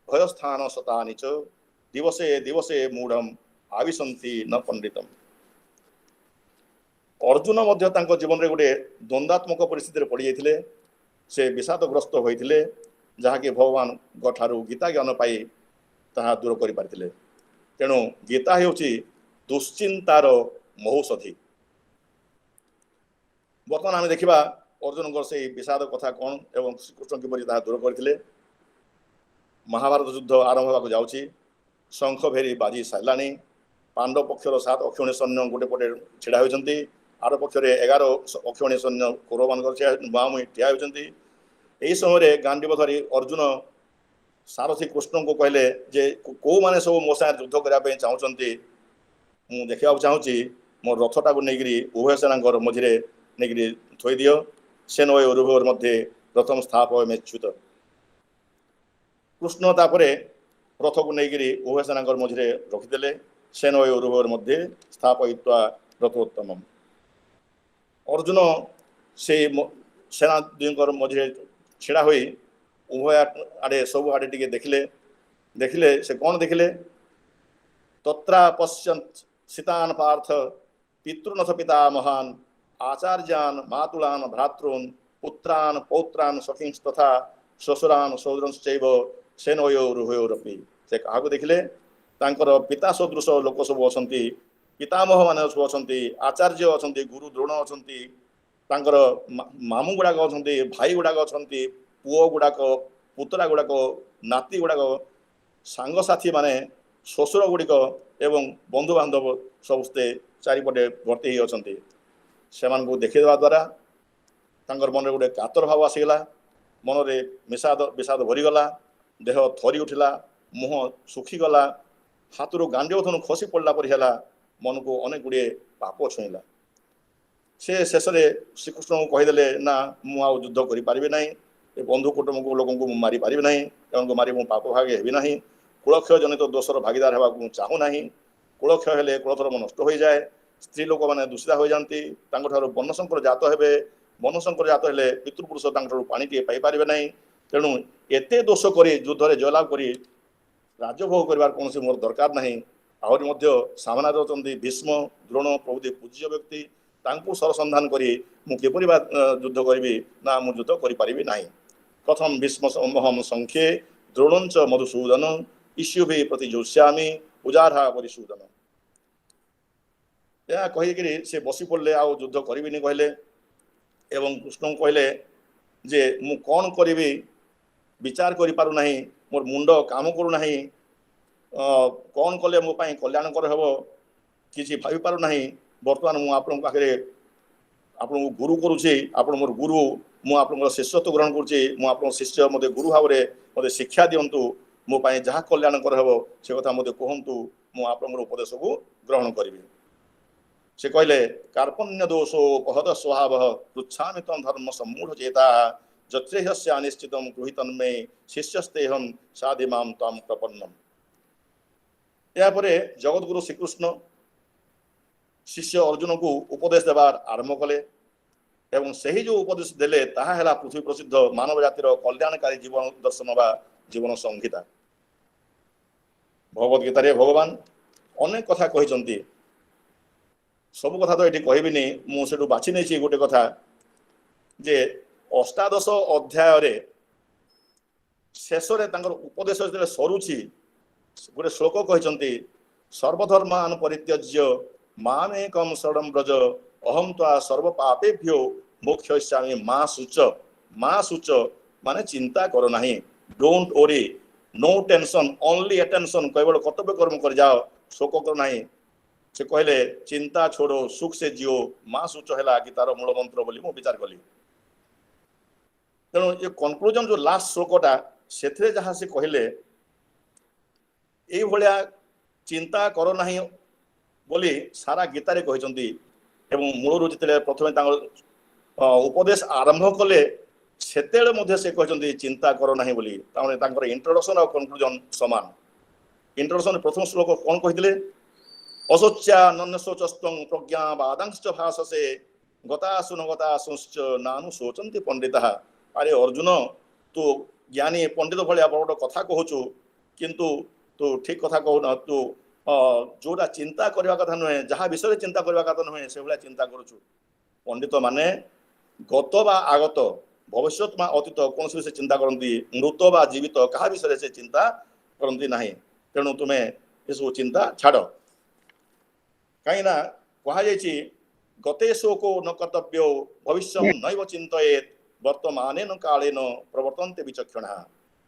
भयस्थान शतानि च दिवसे दिवसे मूढ़म आविशन्ति न पंडितम। अर्जुन मध्य तांको जीवन रे गोटे द्वंद्वात्मक परिस्थिति रे पड़ी जाइथिले। से विषादग्रस्त होइथिले जहाँकि भगवान ठारू गीता ज्ञान पाई ताहा दूर करि पारिथिले। तेणु गीता हेउची दुश्चिंतार महौषधि। बर्तमान आम देखा अर्जुन से विषाद कथा कौन एवं श्रीकृष्ण किपरि ताहा दूर करथिले। महाभारत युद्ध आरंभ होगा जाउची। शंख भेरी बाजी सारानी। पांडव पक्षर 7 अक्षौणी सैन्य गोटे पटे छिड़ा होइछन्ति। आर पक्षर 11 अक्षौणी सैन्य कौरव मान बामुई ठिया होइछन्ति। एही समय गांडीव धरी अर्जुन सारथी कृष्ण को कहले जे को माने सब मो साथ युद्ध करने चाहती मु देखा चाहूँगी मोर रथटा को लेकिन उभय सेना मझे नहीं थोई दियो। सेन उभयर मध्य प्रथम स्थापय मेच्युत। कृष्ण तापर रथ को लेकिन उभय सेना मझे रखिदे। सेन उभयर मध्य स्थापयित्वा रथोत्तम। अर्जुन से सेना दुई मझे छिड़ा हुई उभय आड़े सब आड़े टिके देखिले से कौन देखिले तत्रा पश्यन्त सीतान पार्थ पितृनथ पिता महान आचार्यान मातुलान भ्रातॄन् पुत्रान पौत्रान सखींस तथा ससुरान सौदरंश्चैव सेनयोरुभयोरपि। से क्या देखिले तांकर पिता सदृश लोक सब अछंती। पितामह मान सब अछंती। आचार्य अछंती। गुरु द्रोण अछंती। तांकर मामू गुड़ाक अछंती। भाई गुड़ाक अछंती। पुओ गुड़ाक पुतरा गुड़ाक नाती गुड़ाक सांगसाथी माने शशुर गुड़िक एवं बंधु बांधव समस्ते चारिपटे भर्ती हो अछंती। सेमान को देखा द्वारा तांकर मन में गोटे कातर भाव आसीगला। मन में विषाद भरीगला। देह थरी उठिला। मुह सुखीगला। हाथरू गांडीव धनु खसी पड़ला पर है। मन को अनेक गुड़े पाप छुईला। से शेष में श्रीकृष्ण को कहीदे ना मु आ युद्ध करें बंधु कुटुंब को लोक मारी पारि ना एवं मारी मु पाप भागे हेबी ना। कुलक्षय जनित दोषर भागीदार होगा चाहूना। कुलक्षय हेले कुलधर्म नष्ट हो जाए। स्त्री लोक मैंने दूषिता हो जाती। वर्णशंकर जात हे। वर्णशंकर जात हेले पितृपुरुष पानी टे पाइपर ना। तेणु एत दोष कर युद्ध जयलाभ कर राजभोग कर कौन मोर दरकार ना। आहरी सामना अच्छा भीष्म द्रोण प्रभृति पूज्य व्यक्ति तांकु सरसंधान करी मु किपरि युद्ध करी ना मु युद्ध करि ना। कथम भीष्म महम संख्ये द्रोणंच मधुसूदन ईश्युभि प्रतिजोष्यामि उजारहा परिसूदन। यह कहीकि से बसी पड़े आ युद्ध करी कहले एवं कृष्ण कहले जे मु कौन करी विचार करि पारु नाही। मोर मुंड काम करू नाही। कौन कले मो पाई कल्याणकर हेबो किछि भाबी पारु नाही। बर्तमान मु आपन पाखरे आपन गुरु करुछि। आपन मोर गुरु मु आपन शिष्यत्व ग्रहण करुछि। मु आपन शिष्य मते गुरु भाव रे मते शिक्षा दियंतु। मो पाई जहा कल्याणकर हेबो से कथा मते कहंतु। मु आपन उपदेश को ग्रहण करिवि। से कहले कार्पण्य दोषो पहद स्वभाव पृच्छामि तम धर्म सम्मूढ़ चेता जत्रेहस्य अनिश्चितम गृहीतन्मे शिष्यस्तेहम साधिमाम तम प्रपन्नम। यापरे जगतगुरु श्रीकृष्ण शिष्य अर्जुन को उपदेश देवार आरंभ कले एवं सही जो उपदेश देले ताहा हैला पृथ्वी प्रसिद्ध मानव जातिर कल्याणकारी जीवन दर्शन बा जीवन संहिता। भगवत गीता भगवान अनेक कथा कहिसंती। सब कथा तो ये कहबिनी मुझे बाछि नहीं गोटे कथा जे अष्टादश अध्याय रे शेष उपदेश जो सरुची गोटे श्लोक कहते सर्वधर्मान परित्यज्य मामेकम शरणं व्रज अहम त्वा सर्व पापेभ्यो मोक्षयिष्यामि मा शुच। मा शुच माने चिंता करो नहीं। Don't worry no tension only attention केवल कर्तव्य कर्म कर जाओ शोक करो नहीं। से कहले चिंता छोड़ो सुख से जियो। मा शुच है कि तार मूल मंत्र बोली मु विचार कली। तेणु ये कनक्लूजन जो लास्ट श्लोकटा से जहाँ से कहले ये चिंता करो नहीं बोली सारा गीतार कहते। मूलर जिते प्रथम उपदेश आरंभ कले से कहते चिंता करो नहीं बोली। इंट्रोडक्शन और कनक्लूजन सामान। इंट्रोडक्शन प्रथम श्लोक कौन कहते अशोच्या नन्यशोचस्त्वं प्रज्ञा बादांश्च भाषसे गतासुन गतासुश्च नानु शोचन्ति पंडिता। अरे अर्जुन तू ज्ञानी पंडित भाया बड़ बड़ कथा कहूँ किंतु तू ठीक कथा कहून तू जोटा चिंता करवा कथा नुहे जहाँ विषय चिंता करवा कथा नुहे से भाया चिंता करुचु पंडित माने गत बा आगत भविष्य बा अतीत कौन विषय चिंता करती मृत बा जीवित क्या विषय से चिंता करती ना तेणु तुम्हें ये सब चिंता छाड़ कहीं कहुई गते शोको न कर्तव्यो भविष्य नैव चिंतयेत वर्तमान न काले न प्रवर्तन्ते विचक्षण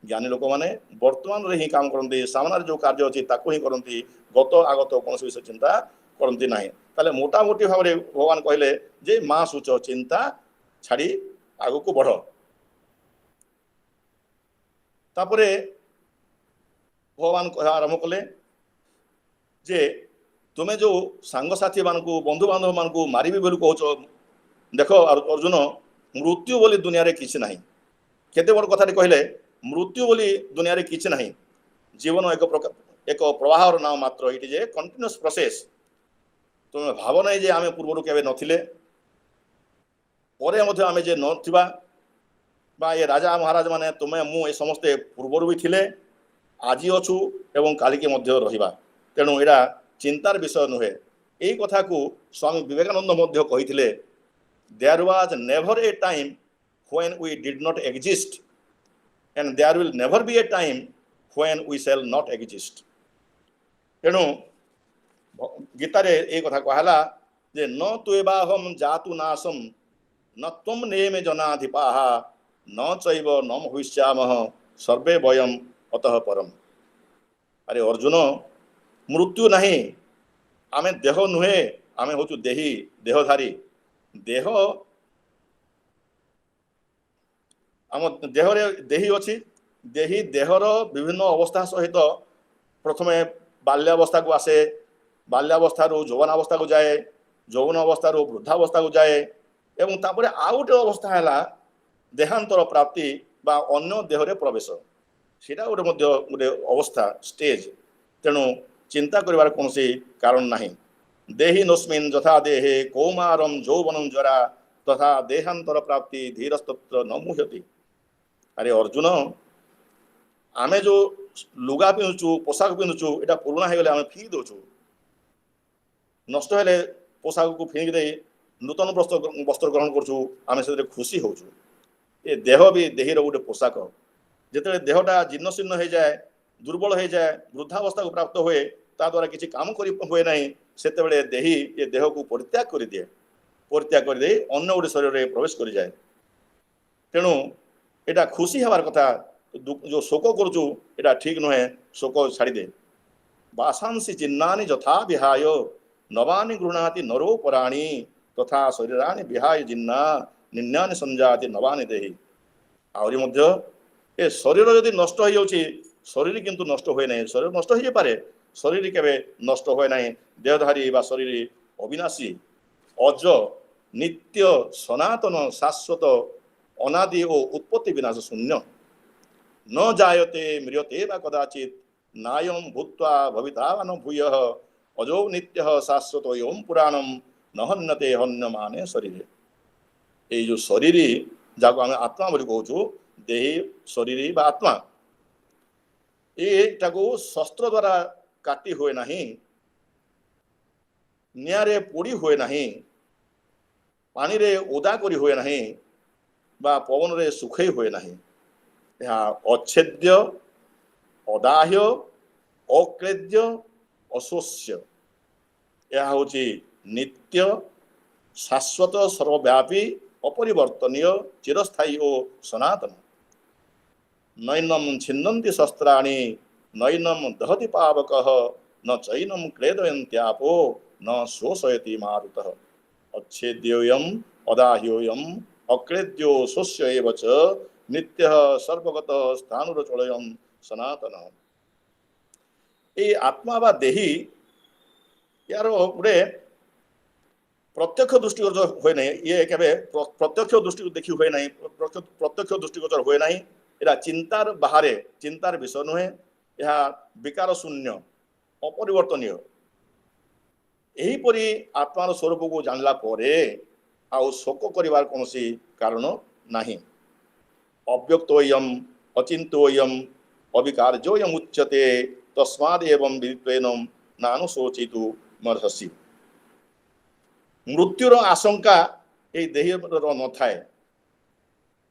ज्ञानी लोक मैंने वर्तमान रे ही काम करते सामने जो कार्य अच्छी ही करती गत आगत कौन विषय चिंता करती ना ताले मोटामोटी भाव में भगवान कहले जे माँ सूच चिंता छाड़ी आग को बढ़ तापरे भगवान कह आरंभ कले जे तुम्हें जो सांगसाथी मानक बंधु बांधव मानक मारिबे बोली कहूच देख अर्जुन मृत्यु बोली दुनिया रे किछि नाही केते बड़ कथा कहले मृत्यु बोली दुनिया रे किछि नाही जीवन एक प्रवाहर नाम मात्र ये जे कंटिन्यूअस प्रोसेस तुम भाव नहीं जे आमे पूर्व केबे नथिले परे मध्ये आमे जे नथिबा बा ये राजा महाराज माने तुम्हें मु ए समस्ते पूर्व भी थिले आज अछु एवं काली के मध्य रहिबा तेणु एडा चिंतार विषय नुहे यही कथा को स्वामी विवेकानंद मध्य कहिथिले there was never a time when we did not exist and there will never be a time when we shall not exist तेणु गीतारे ये कथा कहला जे न त्वेबाहम जातु नासम न त्वम नेमे जनाधिपाः न चैव न भविष्यामः सर्वे वयम अतः परम अरे अर्जुन मृत्यु नहीं आमे देह नुहे आमे होचु देही देहधारी देह आम देह देही अच्छी देही देहर विभिन्न अवस्था सहित प्रथमे बाल्यावस्था को आसे बाल्यावस्था यौवन अवस्था को जाए यौवन अवस्था वृद्धावस्था को जाए एवं तापर आउ गोटे अवस्था है देहांतर प्राप्ति बा अन्य देहरे प्रवेश सीटा गोटे अवस्था स्टेज तेणु चिंता करिवार कौन कारण नहीं देहि नस्मिन् यथा देहे कौमारम यौवनम जरा तथा देहांतर प्राप्ति धीरस्तत्र न मुह्यति अरे अर्जुन आमे जो लुगा पिंधुचु पोशाक पिंधुचु एटा पुराना हो गले आमे फिंगी दउचु नष्ट हेले पोशाक को फिंगी दे नूतन वस्त्र ग्रहण करचु आमे से खुशी होचु ए देह भी देहीर गोटे पोशाक जिते देहटा जीर्ण शीर्ण हो जाए दुर्बल हो जाए वृद्धावस्था को प्राप्त हुए ता द्वारा किसी काम हुए ना से देही ये देह को परित्याग कर दिए परित्याग कर दे अन्य गोटे शरीर में प्रवेश कर जाए तेणु यहाँ खुशी हबार कथा जो शोक करुचु यहाँ ठीक नुहे शोक छाड़ी दे बासांसी चिन्नानि यथा विहाय नवानि गृह्णाति नरो पराणी तथा शरीरानि विहाय जिन्ना निन्यानि संजाति नवानि देहि आहरी मध्य ए शरीर यदि नष्ट हो जाउछि शरीर किंतु नष्ट हुए ना शरीर नष्ट हो पारे शरीर केवे नष्ट हुए ना देहधारी बा शरीर अविनाशी अज नित्य सनातन शाश्वत अनादि और उत्पत्ति विनाश शून्य न जायते म्रियते बा कदाचित नायम भूत्वा भविता न भूयः अजो नित्य शाश्वत एवं पुराणम न हन्यते हन्यमाने शरीर ये जो शरीर जाको आम आत्मा बोली कहूँ देही शरीर बा आत्मा ये शस्त्र द्वारा काटी हुए नहीं निआरे पोड़ी हुए नहीं पानी रे ओदा करी हुए नहीं बा पवन रे सुखई हुए नहीं यहाँ अच्छेद्य अदाह्य अक्लेद्य अशोष्य यह हूँ नित्य शाश्वत सर्वव्यापी अपरिवर्तनीय चिरस्थायी और सनातन नैनम छिन्नन्ति शस्त्राणि नैनम दहति पावकः न चैनम क्लेदयन्त्यापो न शोषयति मारुतः अच्छेद्योऽयम् अदाह्योऽयम् अक्लेद्यो शोष्य एव च नित्यः सर्वगतः स्थाणुरचलयम् सनातनः ये आत्मा बा देही यार गोटे प्रत्यक्ष दृष्टिगोचर हुए नहीं ये केवे प्रत्यक्ष दृष्टि देखी हुए नहीं प्रत्यक्ष दृष्टिगोचर हुए नहीं यहाँ चिंतार बाहर चिंतार विषय नुहे यह विकार शून्य अपरिवर्तनीय यहीपरि आत्मार स्वरूप को जानला परे आउ शोक करिवार कौन कारण नहीं अव्यक्तोयम अचिंतोयम अविकार्योयम उच्यते तस्माद् एवं विदित्वेन नानुशोचितु मर्हसि। मृत्युर आशंका ए देहर न थाए,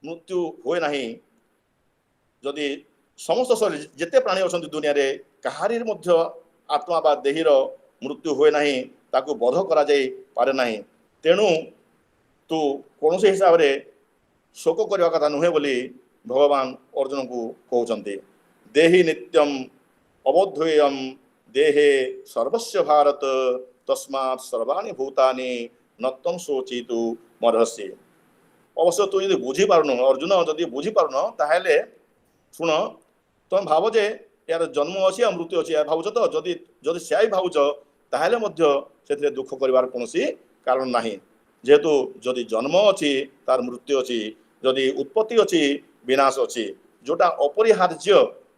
मृत्यु हुए नहीं जदि समस्त शरीर जेते प्राणी अछंती दुनिया रे कहारी मध्य आत्मा बा देहीर मृत्यु हुए नहीं ताकू बोध करा जाई पारे नहीं। तेणु तू कौन से हिसाब रे शोक करवा कथा नुहे बोली भगवान अर्जुन को कहउचंती। देहि नित्यम अबोध्ययम देहे सर्वस्व भारत तस्मात् सर्वाणि भूतानि नत्वं शोचितु मर्हसि। अवश्य तू यदि बुझी पारुन अर्जुन जदि बुझी पारुन ताहेले शुण तुम भाव जे यार जन्म अच्छी मृत्यु अच्छी भावुच तो जदि जदि से भावुच ताहेले मध्य से दुख करिवार कोनोसी कारण नाही। जेहेतु जदि जन्म अच्छी तार मृत्यु अच्छी, जदि उत्पत्ति अच्छी विनाश अच्छी, जोटा अपरिहार्य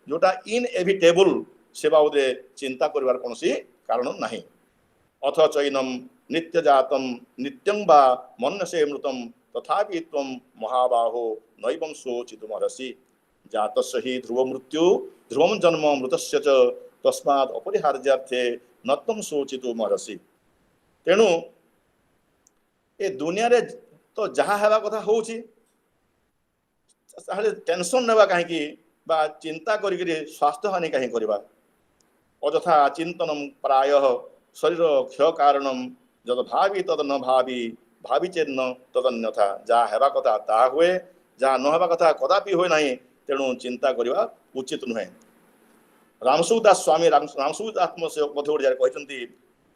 जोटा इनएविटेबल से बाबदे चिंता करिवार कोनोसी कारण नाही। अथ चैनम नित्य जातम नित्यं बा मन्यसे मृतम तथापि त्वं महाबाहो नैवं शोचितुमर्हसि। जातस्य हि ध्रुव मृत्यु ध्रुवं जन्म मृतस्य च तस्मात् अपरिहार्यार्थे न त्वं शोचितुमर्हसि। तेणु ए दुनिया रे तो जहाँ हेबा कथा होउची ताहले टेंशन नेबा काहेकि बा चिंता करिकरी स्वास्थ्य हानि काहे करबा। अजथा चिंतनम प्रायः शरीर क्षय कारणम जद भावी तद न भावी भावी चेन्न तदन्यथा। जहाँ हेबा कथा ता हुए, जहाँ न हेबा कथा कदापि होए नहीं। तेणु चिंता करवा उचित नुहे। रामसु दास स्वामी रामसु आत्म से कहते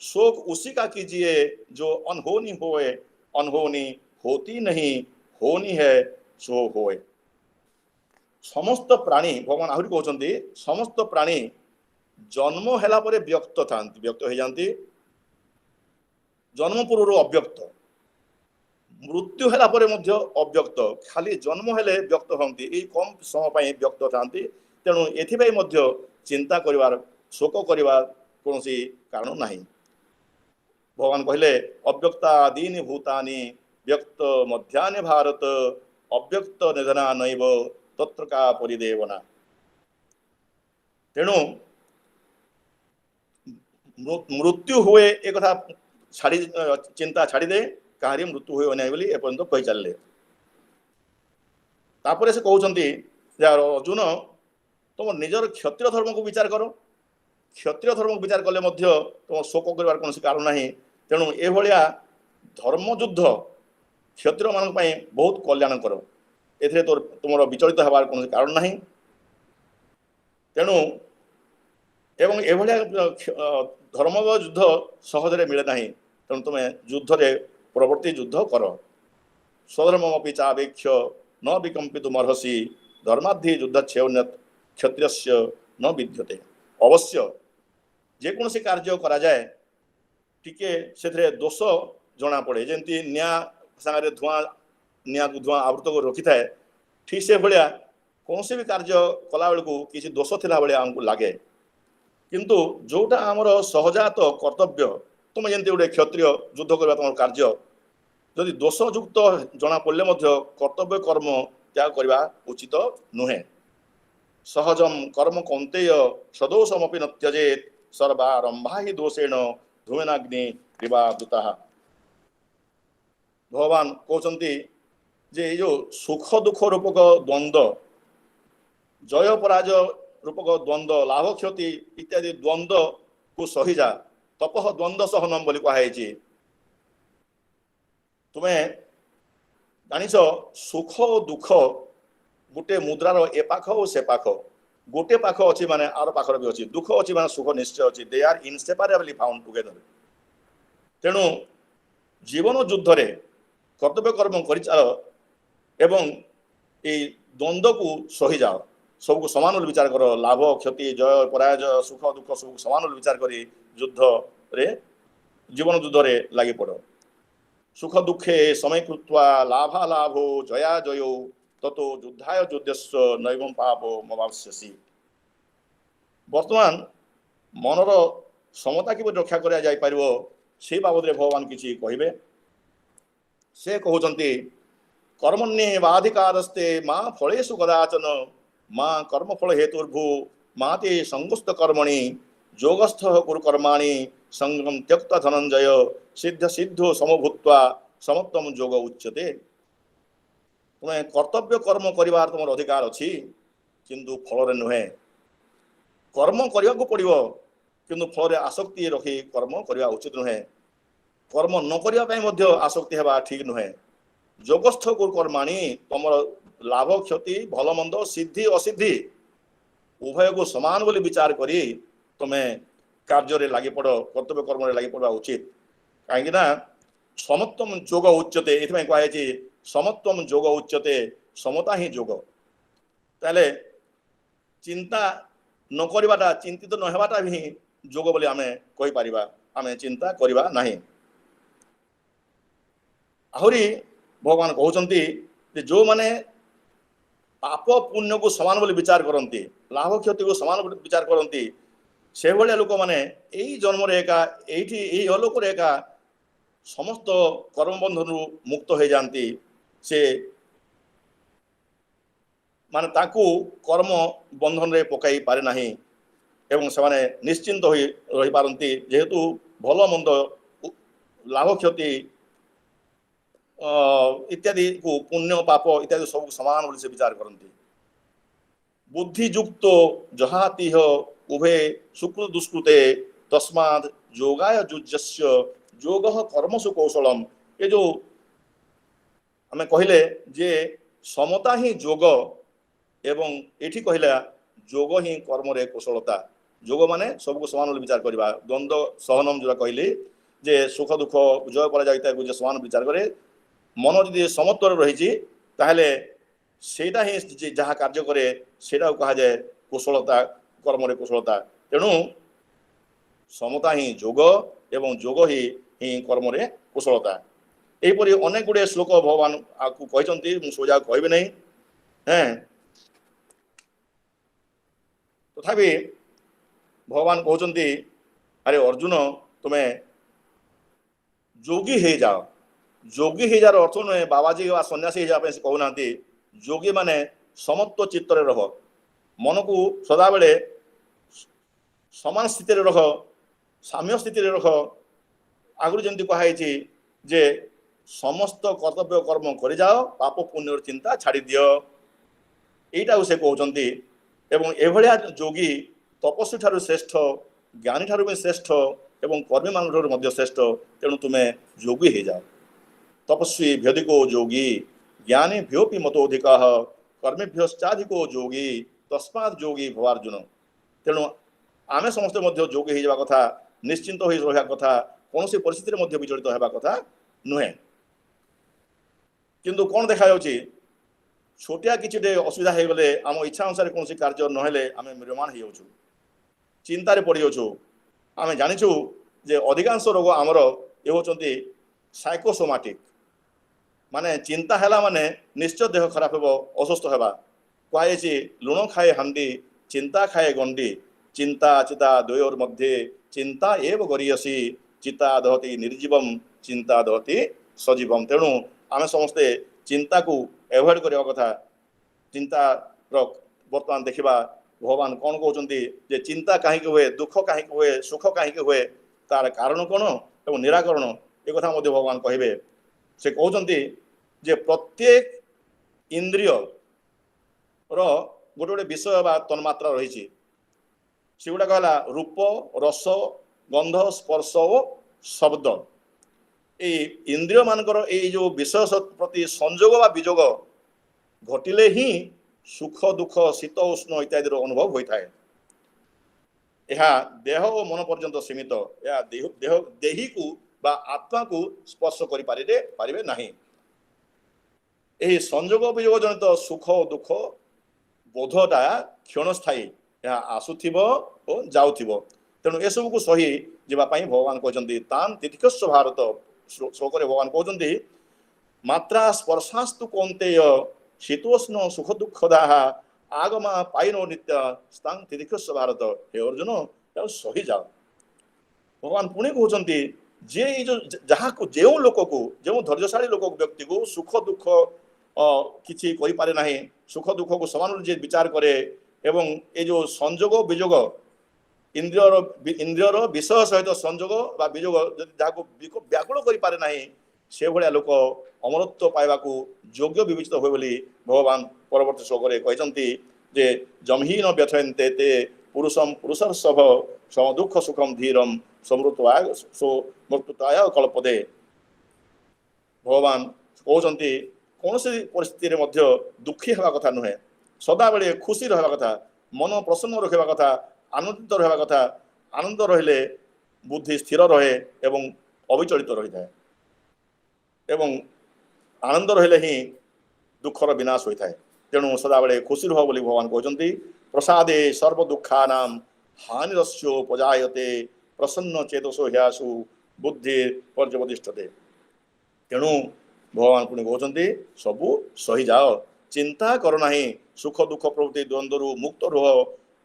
शोक उसी का कीजिए जो अनहोनी होए, अनहोनी होती नहीं, होनी है सो होए। समस्त प्राणी भगवान आहरी कहते समस्त प्राणी जन्म हेला परे व्यक्त था, व्यक्त हो जाती, जन्म पूर्व अव्यक्त, मृत्यु हेला परे मध्य अव्यक्त, खाली जन्म हेले व्यक्त होती, यही कम समय पर व्यक्त था। तेणु एथिपाई मध्य चिंता करिवार शोक करिवार कोनोसी कारण नाही। भगवान कहले अव्यक्तादीनि भूतानि व्यक्त मध्यानि भारत अव्यक्त निधना नैव तत्र का परिदेवना। तेणु मृत्यु हुए एक कथा छाड़ी चिंता छाड़ी दे, कहारी मृत्यु हुए नहीं बोली एपर्यंत कही चलले। तापर से कहउचंती अर्जुन तुम निजर क्षत्रिय धर्म को विचार करो, क्षत्रिय धर्म को विचार कले मध्य तुम शोक करिवार कोनोसी कारण नाही। तेणु ए भलिया धर्म युद्ध क्षत्रिय मानक पई बहुत कल्याण करो, एथिरे तोर तुमर विचलित हेबार कोनोसी कारण नाही। तेणु एवं ए भलिया धर्म युद्ध सहजरे मिले नाही। तेणु तुम युद्ध रे प्रवृत्ति युद्ध कर। स्वधर्ममपि चावेक्ष्य न विकम्पितुमर्हसि धर्माद्धि युद्धक्षेयन्यत् क्षत्रियस्य न विद्यते। अवश्य जेकोसी कार्य करा जाए टिके से दोष जना पड़े, जमती निया सांगे धुआं निया को धुआं आवृत कर रखी थाए, ठीक से भाया कौन भी कार्य कला बेलू किसी दोष थिला भाया आमको लगे। किंतु जोटा आमर सहजात कर्तव्य, तुम जमी गोटे क्षत्रिय युद्ध करवा तुम कार्य जदि दोषयुक्त जना पड़े कर्तव्य कर्म त्याग करवा उचित नुहे। सहजम कर्म कौंतेय सदोषमपि न त्यजेत सर्वारंभा ही दोषेण धूमेनाग्नि विवादुता। भगवान कहते जे जो सुख दुख रूपक द्वंद्व, जय पराजय रूपक द्वंद्व, लाभ क्षति इत्यादि द्वंद्व को सहीजा तपह द्वंद्व सहनम बोली कहुई। तुम्हें जानिछ सुख दुख गोटे मुद्रार ए पाख और से पाख, गोटे पाख अच्छी माने आर पाखर भी अच्छी, दुख अच्छी माने सुख निश्चय अच्छी, दे आर इनसेपारेबली फाउंड टुगेदर। तेणु जीवन युद्ध रे कर्तव्य कर्म कर चल एवं ये द्वंद्व को सही जाओ, सबको समान विचार कर, लाभ क्षति जय पराजय सुख दुख सब समान विचार कर युद्ध रे जीवन युद्ध रे लगी पड़। सुख दुखे समय कृत्वा लाभा लाभो जया जयो ततो युद्धाय युद्धस्व नैवं पापो मवाप्स्यसि। वर्तमान मनर समता कि रक्षा करा जाय पारिबो से बाबद भगवान किसी कहिबे। से कहउचंती कर्मण्येवाधिकारस्ते मा फलेषु कदाचन मा कर्मफल हेतुर्भू मा ते संगुस्त कर्मणि योगस्थ कुरु कर्माणि संगम त्यक्ता धनंजय सिद्ध सिद्धो समभूत्वा समत्तम योग उच्यते। तुम्हें कर्तव्य कर्म करिवार तुमर अधिकार अछि किंतु फल नुहे। कर्म करने को पड़ो किंतु फल आसक्ति रखी कर्म करने उचित नुहे। कर्म न करने आसक्ति हेबा ठीक नुहे। योगस्थ कुरु कर्माणि तुम लाभ क्षति भल मंद सिद्धि असिद्धि उभय को समान बोली विचार करी तुम्हें कार्य लगी पड़ कर्तव्य कर्म लगी पड़ा उचित। कहीं समत्वम जोग उच्यते ये कहुई समत्वम जोग उच्यते समता ही जोग। ताले चिंता न करवाटा चिंतित न हेबाटा भी जोग बोली आमे कहि परिबा। आमे चिंता करवा नहीं। आहरी भगवान कहउचंती जे जो माने पाप पुण्य को समान बोली विचार करती लाभ क्षति को समान बोली विचार करती से भाया लोक मैंने यही जन्म एका यही अलोक एका समस्त कर्मबंधन मुक्त हो जाती। से माने ताकू कर्म बंधन रे पकाई पारे नहीं एवं से माने निश्चिंत हो रही पारती जेहेतु भल मंद लाभ क्षति इत्यादि को पुण्य पाप इत्यादि सब समान बोली से विचार करती। बुद्धियुक्त जहातिह उभे सुकृत दुष्कृते तस्माद् योगाय युज्यस्य योगः कर्मसु कौशलम। ये जो हमें कहले जे समता ही जोग एवं एठी कहला जोग ही कर्म रे कौशलता। जोग माने सबको समान बोली विचार करबा। द्वंद्व सहनम जो कहली जे सुख दुख जय पराजय को समान विचार करे मन जदि समत्वर रही ताहले सेटा ही जहाँ कार्य करे सेटा कहा जाए कुशलता कर्म रे कुशलता। तेणु समता ही जोग एवं जोग ही कर्म रे कुशलता। यहीपरि अनेक गुड़े श्लोक भगवान आपको कहते सोजा कहबे नहीं हैं। तथापि भगवान कहते अरे अर्जुन तुम्हें जोगी हो जाओ। जोगी हो जार अर्थ नुहे बाबाजी वा सन्यासी हो कहना। जोगी माने समत्व चित्तरे रह मन को सदा बेले समान स्थिति रख साम्य स्थिति रख। आगु जमी कहुई जे समस्त कर्तव्य कर्म कर जाओ पाप पुण्य चिंता छाड़ी दियो यहीटा से कहते। एवं एभलिया जोगी तपस्वी ठारू श्रेष्ठ ज्ञानी ठारू भी श्रेष्ठ एवं कर्मी मान ठारू श्रेष्ठ। तेणु तुम्हें जोगी हो जाओ। तपस्वी भ्यधिको जोगी ज्ञानी भ्योपि मतोधिका कर्मेभ्यश्चाधिको जोगी तस्मात् जोगी भवार्जुन। तेणु आमे समस्ते मध्य जोगी हो कथा निश्चिंत हो रहा कथा कौन सी परिस्थिति विचलित होगा कथा नुहे। किंतु कौन देखा छोटिया किसी असुविधा हो गले आम इच्छा अनुसार कौन कार्य नहेले आम म्रियमाण हो चिंतार पड़ जाऊँ। आम जाचु जे अधिकांश रोग आमर ये होती साइकोसोमाटिक माने चिंता है माने निश्चय देह खराब हो असुस्थ होगा। कहुई लुण खाए हांडी चिंता खाए गंडी चिंता चिता द्वयोर मध्य चिंता एव गरीयसी चिता दहती निर्जीवम चिंता दहती सजीवम। तेणु आम समस्ते चिंता को एवॉइड करने कथा। चिंता बर्तमान देखा भगवान कौन कहते जे चिंता कहीं हुए दुख कहीं हुए सुख कहीं हुए तार कारण कौन एवं निराकरण एक कथा भगवान कहे। से कहते जे प्रत्येक इंद्रिय गोटे गोटे विषय बा तन्मात्रा रही से गुड़ा कहला रूप रस गंध स्पर्श और शब्द। ये इंद्रिय मानकर ये जो विषय प्रति संजोग बा विजोग घटिले ही सुख दुख शीत उष्ण इत्यादि अनुभव होता है। यह देह और मन पर्यंत सीमित। यह देह देही को बा आत्मा को स्पर्श करें नहीं। यही संजोग विजोग जनित सुख दुख बोधटा क्षणस्थायी यह आसुथिब और जाउथिब। तेणु ए सब को सही जावाई भगवान कहते तान तिथिकस्व भारत श्लोक भगवान कहते मात्रा स्पर्शास्तु कौंतेय शीतोष्ण सुख दुखदा आगमा पाइनो नित्य स्तांग तिथिकस्व भारत। हे अर्जुन या सही जाओ। भगवान पुणी कहते जे जो जहाँ को जो लोक को जो धैर्यशाली लोक व्यक्ति को सुख दुख କିଛି କରିପାରେ ନାହିଁ, ସୁଖ ଦୁଃଖକୁ ସମାନରେ ଯିଏ ବିଚାର କରେ ଏବଂ ଏ ଯେଉଁ ସଂଯୋଗ ବିଯୋଗ ଇନ୍ଦ୍ରିୟର ବିଷୟ ସହିତ ସଂଯୋଗ ବା ବିଯୋଗ ଯଦି ଯାହାକୁ ବ୍ୟାକୁଳ କରିପାରେ ନାହିଁ, ସେଭଳିଆ ଲୋକ ଅମରତ୍ୱ ପାଇବାକୁ ଯୋଗ୍ୟ ବିବେଚିତ ହୁଏ ବୋଲି ଭଗବାନ ପରବର୍ତ୍ତୀ ଶ୍ଲୋକରେ କହିଛନ୍ତି ଯେ ଜମହୀନ ବ୍ୟଥୟନ୍ତେ ତେ ପୁରୁଷମ ପୁରୁଷର୍ଷଭ ସମଦୁଃଖ ସୁଖମ ଧୀରମ ସମୃତ୍ୱାୟ କଳ୍ପଦେ। ଭଗବାନ କହୁଛନ୍ତି କୌଣସି ପରିସ୍ଥିତିରେ ମଧ୍ୟ ଦୁଃଖୀ ହେବା କଥା ନୁହେଁ, ସଦାବେଳେ ଖୁସି ରହିବା କଥା, ମନ ପ୍ରସନ୍ନ ରଖିବା କଥା, ଆନନ୍ଦିତ ରହିବା କଥା। ଆନନ୍ଦ ରହିଲେ ବୁଦ୍ଧି ସ୍ଥିର ରହେ ଏବଂ ଅବିଚଳିତ ରହିଥାଏ ଏବଂ ଆନନ୍ଦ ରହିଲେ ହିଁ ଦୁଃଖର ବିନାଶ ହୋଇଥାଏ। ତେଣୁ ସଦାବେଳେ ଖୁସି ରୁହ ବୋଲି ଭଗବାନ କହୁଛନ୍ତି। ପ୍ରସାଦେ ସର୍ବ ଦୁଃଖାନାମ ହାନିରସ୍ୟୋ ପଜାୟତେ ପ୍ରସନ୍ନ ଚେତସୋ ହ୍ୟାସୁ ବୁଦ୍ଧି ପର୍ଯ୍ୟବତିଷ୍ଠତେ। ତେଣୁ ଭଗବାନ ପୁଣି କହୁଛନ୍ତି ସବୁ ସହିଯାଅ, ଚିନ୍ତା କର ନାହିଁ, ସୁଖ ଦୁଃଖ ପ୍ରଭୃତି ଦ୍ୱନ୍ଦ୍ୱରୁ ମୁକ୍ତ ରୁହ,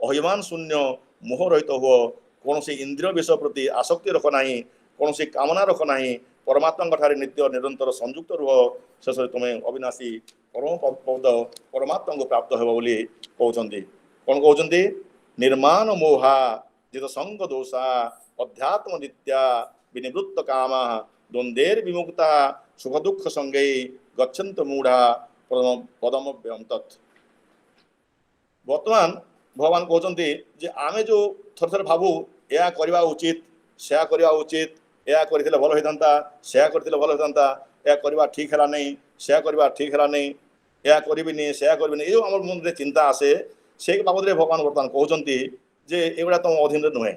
ଅଭିମାନ ଶୂନ୍ୟ ମୋହ ରହିତ ହୁଅ, କୌଣସି ଇନ୍ଦ୍ରିୟ ବିଷୟ ପ୍ରତି ଆସକ୍ତି ରଖ ନାହିଁ, କୌଣସି କାମନା ରଖ ନାହିଁ, ପରମାତ୍ମାଙ୍କ ଠାରେ ନିତ୍ୟ ନିରନ୍ତର ସଂଯୁକ୍ତ ରୁହ, ଶେଷରେ ତୁମେ ଅବିନାଶୀ ପରମ ପଦ ପରମାତ୍ମାଙ୍କୁ ପ୍ରାପ୍ତ ହେବ ବୋଲି କହୁଛନ୍ତି। କ'ଣ କହୁଛନ୍ତି? ନିର୍ମାଣ ମୋହା ଜିତ ସଙ୍ଗ ଦୋଷା ଅଧ୍ୟାତ୍ମ ନିତ୍ୟା ବିନିବୃତ୍ତ କାମା ଦ୍ୱନ୍ଦ୍ୱେର ବିମୁକ୍ତା ସୁଖ ଦୁଃଖ ସଙ୍ଗେ ଗଚ୍ଛନ୍ତ ମୂଢା ପଦମବ୍ୟମ ତତ୍। ବର୍ତ୍ତମାନ ଭଗବାନ କହୁଛନ୍ତି ଯେ ଆମେ ଯେଉଁ ଥରେ ଥରେ ଭାବୁ ଏହା କରିବା ଉଚିତ, ସେୟା କରିବା ଉଚିତ, ଏହା କରିଥିଲେ ଭଲ ହୋଇଥାନ୍ତା, ସେୟା କରିଥିଲେ ଭଲ ହୋଇଥାନ୍ତା, ଏହା କରିବା ଠିକ ହେଲା ନାହିଁ, ସେୟା କରିବା ଠିକ ହେଲା ନାହିଁ, ଏହା କରିବିନି ସେୟା କରିବିନି, ଏ ଯେଉଁ ଆମର ମନରେ ଚିନ୍ତା ଆସେ, ସେଇ ବାବଦରେ ଭଗବାନ ବର୍ତ୍ତମାନ କହୁଛନ୍ତି ଯେ ଏଗୁଡ଼ା ତମ ଅଧୀନରେ ନୁହେଁ।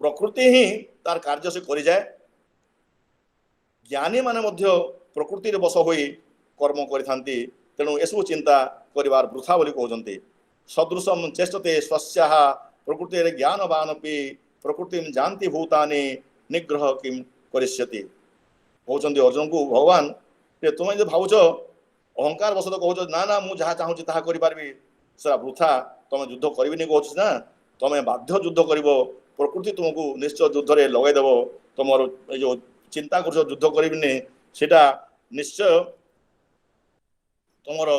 ପ୍ରକୃତି ହିଁ ତାର କାର୍ଯ୍ୟ ସେ କରିଯାଏ। ଜ୍ଞାନୀ ମାନେ ମଧ୍ୟ ପ୍ରକୃତିରେ ବଶ ହୋଇ କର୍ମ କରିଥାନ୍ତି। ତେଣୁ ଏସବୁ ଚିନ୍ତା କରିବାର ବୃଥା ବୋଲି କହୁଛନ୍ତି। ସଦୃଶମ ଚେଷ୍ଟତେ ସ୍ୱସ୍ୟାଃ ପ୍ରକୃତିରେ ଜ୍ଞାନବାନପି ପ୍ରକୃତି ଜାନ୍ତି ଭୂତାନି ନିଗ୍ରହ କିମ୍ କରିଷ୍ୟତି। କହୁଛନ୍ତି ଅର୍ଜୁନକୁ ଭଗବାନ ଯେ ତୁମେ ଯଦି ଭାବୁଛ ଅହଙ୍କାର ବଶତଃ କହୁଛ ନା ନା ମୁଁ ଯାହା ଚାହୁଁଛି ତାହା କରିପାରିବି, ସେଟା ବୃଥା। ତମେ ଯୁଦ୍ଧ କରିବିନି କହୁଛ ନା, ତମେ ବାଧ୍ୟ ଯୁଦ୍ଧ କରିବ। ପ୍ରକୃତି ତୁମକୁ ନିଶ୍ଚୟ ଯୁଦ୍ଧରେ ଲଗାଇଦେବ। ତମର ଏ ଯେଉଁ ଚିନ୍ତା କରୁଛ ଯୁଦ୍ଧ କରିବିନି, ସେଟା ନିଶ୍ଚୟ ତମର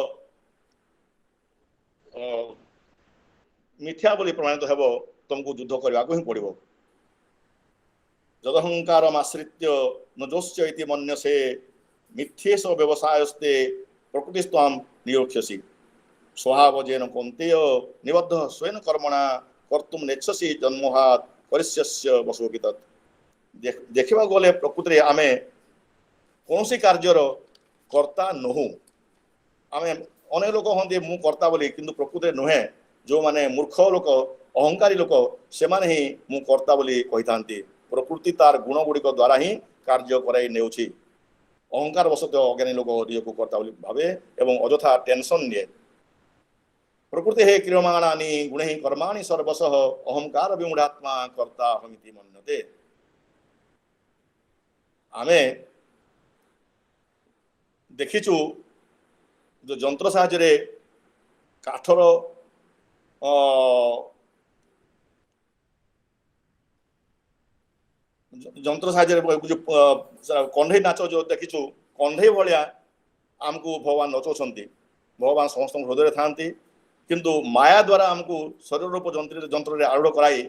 ମିଥ୍ୟା ବୋଲି ପ୍ରମାଣିତ ହେବ। ତମକୁ ଯୁଦ୍ଧ କରିବାକୁ ହିଁ ପଡ଼ିବ। ଯଦହଙ୍କାରମାଶ୍ରିତ୍ୟ ନଜୋସ୍ୟ ଇତି ମନ୍ୟସେ ମିଥ୍ୟେଷ ବ୍ୟବସାୟସ୍ତେ ପ୍ରକୃତିସ୍ତ୍ୱାଂ ନିୟୋକ୍ଷ୍ୟସି ସ୍ୱଭାବଜେନ କୌନ୍ତେୟ ନିବଦ୍ଧ ସ୍ୱେନ କର୍ମଣା କର୍ତ୍ତୁମ୍ ନେଚ୍ଛସି ଜନ୍ମୋହାତ୍ କରିଷ୍ୟସ୍ୟ ବଶୋପି ତତ୍। ଦେଖିବାକୁ ଗଲେ ପ୍ରକୃତିରେ ଆମେ କୌଣସି କାର୍ଯ୍ୟର କର୍ତ୍ତା ନୋହୁଁ। ଆମେ ଅନେକ ଲୋକ ହୁଅନ୍ତି ମୁଁ କର୍ତ୍ତା ବୋଲି, କିନ୍ତୁ ପ୍ରକୃତିରେ ନୁହେଁ। ଯେଉଁମାନେ ମୂର୍ଖ ଲୋକ, ଅହଙ୍କାରୀ ଲୋକ, ସେମାନେ ହିଁ ମୁଁ କର୍ତ୍ତା ବୋଲି କହିଥାନ୍ତି। ପ୍ରକୃତି ତାର ଗୁଣ ଗୁଡ଼ିକ ଦ୍ୱାରା ହିଁ କାର୍ଯ୍ୟ କରାଇ ନେଉଛି। ଅହଙ୍କାର ବଶତଃ ଅଜ୍ଞାନୀ ଲୋକ ନିଜକୁ କର୍ତ୍ତା ବୋଲି ଭାବେ ଏବଂ ଅଯଥା ଟେନସନ୍ ନିଏ। ପ୍ରକୃତି ହେ କ୍ରିୟମାଣାନି ଗୁଣୈଃ କର୍ମାଣି ସର୍ବଶଃ ଅହଙ୍କାର ବିମୂଢ଼ାତ୍ମା କର୍ତ୍ତା ହମିତି ମନ୍ୟତେ। ଆମେ ଦେଖିଛୁ ଯେଉଁ ଯନ୍ତ୍ର ସାହାଯ୍ୟରେ କାଠର ଯନ୍ତ୍ର ସାହାଯ୍ୟରେ କଣ୍ଢେଇ ନାଚ ଯେଉଁ ଦେଖିଛୁ, କଣ୍ଢେଇ ଭଳିଆ ଆମକୁ ଭଗବାନ ନଚଉଛନ୍ତି। ଭଗବାନ ସମସ୍ତଙ୍କ ହୃଦୟରେ ଥାଆନ୍ତି, କିନ୍ତୁ ମାୟା ଦ୍ୱାରା ଆମକୁ ଶରୀର ରୂପ ଯନ୍ତ୍ରରେ ଆରୂଢ଼ କରାଇ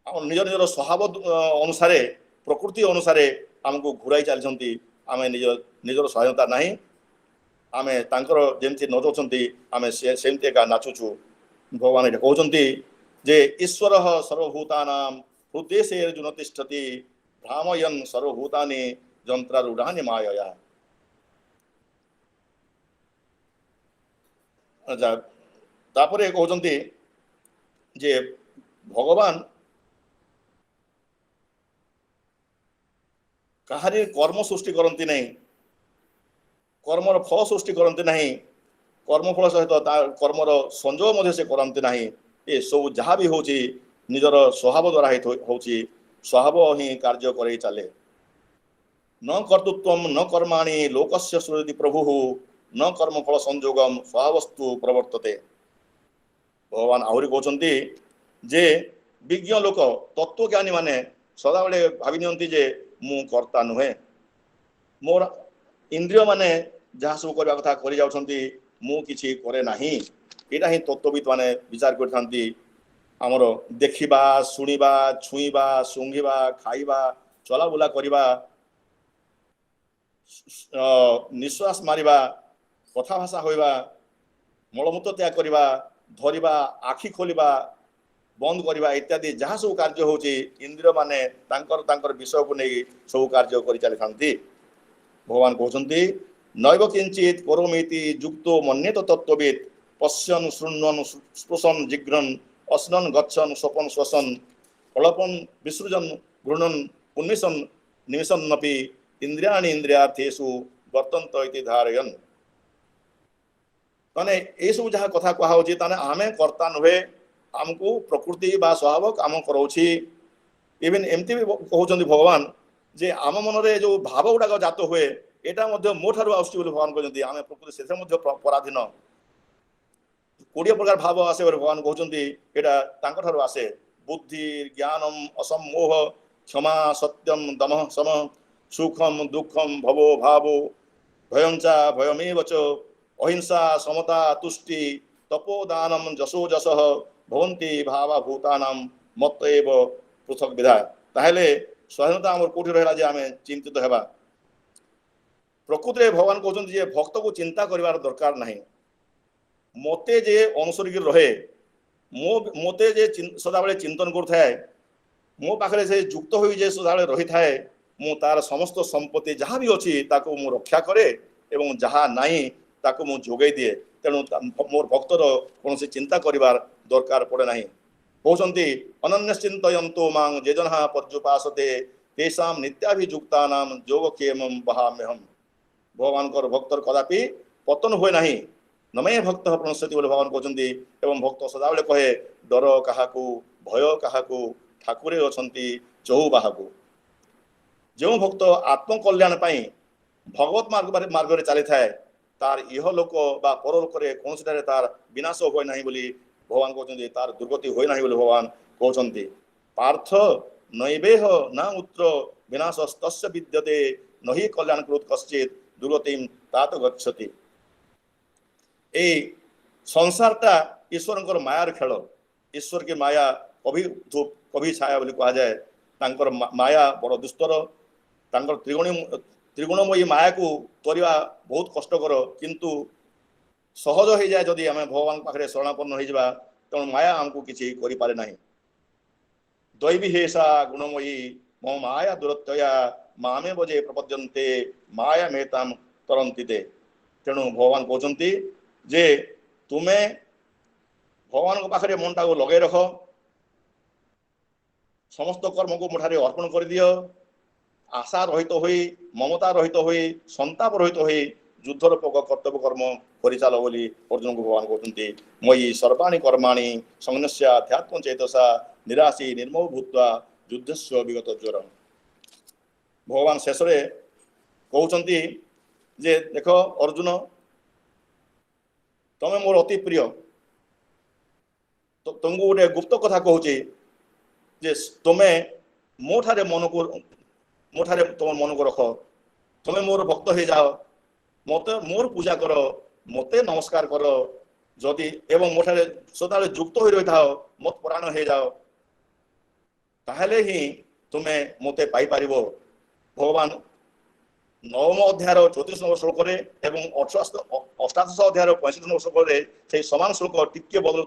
ଆମ ନିଜର ସ୍ୱଭାବ ଅନୁସାରେ, ପ୍ରକୃତି ଅନୁସାରେ ଆମକୁ ଘୁରାଇ ଚାଲିଛନ୍ତି। ଆମେ ନିଜର ସ୍ୱାଧୀନତା ନାହିଁ। ଆମେ ତାଙ୍କର ଯେମିତି ନଚଉଛନ୍ତି ଆମେ ସେମିତି ଏକା ନାଚୁଛୁ। ଭଗବାନ ଏଇଟା କହୁଛନ୍ତି ଯେ ଈଶ୍ୱର ସର୍ବଭୂତାନାଂ ହୃଦ୍ଦେଶେର୍ଜୁନ ତିଷ୍ଠତି ଭ୍ରାମୟନ୍ ସର୍ବଭୂତାନି ଯନ୍ତ୍ରାରୂଢ଼ାନି ମାୟୟା। ତାପରେ କହୁଛନ୍ତି ଯେ ଭଗବାନ କାହାରି କର୍ମ ସୃଷ୍ଟି କରନ୍ତି ନାହିଁ, କର୍ମର ଫଳ ସୃଷ୍ଟି କରନ୍ତି ନାହିଁ, କର୍ମଫଳ ସହିତ ତା କର୍ମର ସଂଯୋଗ ମଧ୍ୟ ସେ କରନ୍ତି ନାହିଁ। ଏସବୁ ଯାହା ବି ହେଉଛି ନିଜର ସ୍ୱଭାବ ଦ୍ୱାରା ହେଉଛି। ସ୍ୱଭାବ ହିଁ କାର୍ଯ୍ୟ କରେଇ ଚାଲେ। न कर्तृत्वं न कर्माणि लोकस्य सुहृदि प्रभुः न कर्मफल संयोगम स्वभावस्तु प्रवर्तते। भगवान आहरी कहते जे विज्ञ लोक तत्वज्ञानी माने सदाबले भावी नियंती जे मु कर्ता नुहे मोर इंद्रिय माने जहाँ सब करबा कथा करि जाउछंती मु किछि करे नाही एटा ही तत्वविद माने विचार करथांती आमर देखिबा सुनिबा छुईबा सुंघिबा खाइबा चला बुला करिबा निश्वास मारिबा कथा भाषा होइबा मलमूत्र त्याग करिबा धरिबा आखि खोलिबा बंद करिबा इत्यादि जहाँ सब कार्य होची इंद्रिय माने तांकर विषय को नहीं सब कार्य करि चली थांती भगवान कहते नैव किंचित करोमीति युक्तो मन्येत तत्त्वविद पश्यन् शृण्वन् स्पृशन् जिघ्रन् अस्नन् गच्छन् स्वपन् श्वसन् कलपन् विसृजन् गृह्णन् उन्मिषन् निमिषन्नपि इंद्रियाणि इंद्रियार्थेषु वर्तन्त इति धारयन् ताने ए सब जहाँ कथा कहा होची ताने आमे कर्ता नुहे आमको प्रकृति बा स्वभाव काम कराउछि इवन एमती भी कहउछन्ति भगवान जे आम मन रे जो भाव गुडाक जात हुए एटा मध्य मो ठारु आउछि बोली भगवान कहउछन्ति आमे प्रकृति सेथे मध्य पराधीन 20 प्रकार भाव आसे बोली भगवान कहउछन्ति एटा तांको ठारु आसे बुद्धि ज्ञानम असम्मोह क्षमा सत्यम दमः सम सुखम दुखम भवो भावो भयंचा भयमेव च अहिंसा समता तुष्टि तपोदानम जसो जसः भवन्ति भावा भूतानाम मत एव पृथक विधा ताहेले स्वाधीनता आमर कोठी रहला जे आमे चिंतित हेबा प्रकृति भगवान कहउछन्ति जे भक्त को चिंता करिवार दरकार नाही मते जे अनुसरिक रहे मोते जे सदा बेले चिंतन करथाय मो पाखरे से युक्त होई जे सदा बेले रही थाए मु तार समस्त संपत्ति जहाँ भी अछि ताको मु रक्षा करे एवं जहाँ नाही ताको मु जोगै दिए तेणु मोर भक्तर कौन चिंता करिवार दरकार पड़े नाही कहउछन्ति अनन्यश्चिन्तयन्तो मां जे जनाः पर्युपासते तेषां नित्याभियुक्तानां योगक्षेमं वहाम्यहम् भगवान भक्तर कदापि पतन हुए नाही नमे भक्त प्रणश्यति बोले भगवान कहउछन्ति एवं भक्त सदा बेले कहे डर काहाकू भय काहाकू ठाकुरे अछन्ति चहुबाहाकू जो भक्त आत्मकल्याण पाई भगवत मार्ग रे चली थाए तार इह लोक बा परलोक रे कोनसिटारे तार विनाश होय नाही बोली भगवान कहउछन्ति तार दुर्गति होय नाही बोली भगवान कहउछन्ति पार्थ नैवेह न उत्र विनाशस्तस्य विद्यते नहि कल्याण कृत कश्चित दुर्गतिम तात गच्छति ए संसारटा ईश्वरंकर मायार खेल ईश्वर की माया कभी छाया बोली कहा जाए तांकर माया बड़ दुस्तर तांकर त्रिगुणमयी माया को तोरिया बहुत कष्टकर किंतु सहज हो जाए जदि आम भगवान पाखे शरणापन्न हो जावा तेणु माया आमको किसी करि पारे नाही दैवी हेषा गुणमयी मम माया दुरत्वया मामे बजे प्रपद्यन्ते माया मेताम तरन्ति ते तेणु भगवान कहउछन्ति जे तुमे भगवान पाखे मनटा को लगे रख समस्त कर्म को मुठारे अर्पण कर दियो आशा रहित हुई ममता रहित हुई संताप रहित हुई युद्धर कर्तव्य कर्म परिचाल बोली अर्जुन को भगवान कहते मयि सर्वाणि कर्माणि संन्यस्याध्यात्म चेतसा निराशी निर्मोह भूत्वा युद्धस्य विगत ज्वर भगवान शेष कहते जे देख अर्जुन तमें मोर अति प्रिय तुमको गोटे गुप्त कथा कहूँ जे तुम्हें मोठारे मन को मोठारे तुम मन को रख तुम्हें मोर भक्त हो जाओ मत मोर पूजा कर मते नमस्कार कर जदि एवं मोठारे सदा युक्त हो रही था मत प्राण हो जाओ ताहले ही तुम्हें मते पाई पारिबो भगवान नवम अध्याय 34 नंबर श्लोक एवं 88 अध्याय 65 नंबर श्लोक से समान श्लोक टिके बदल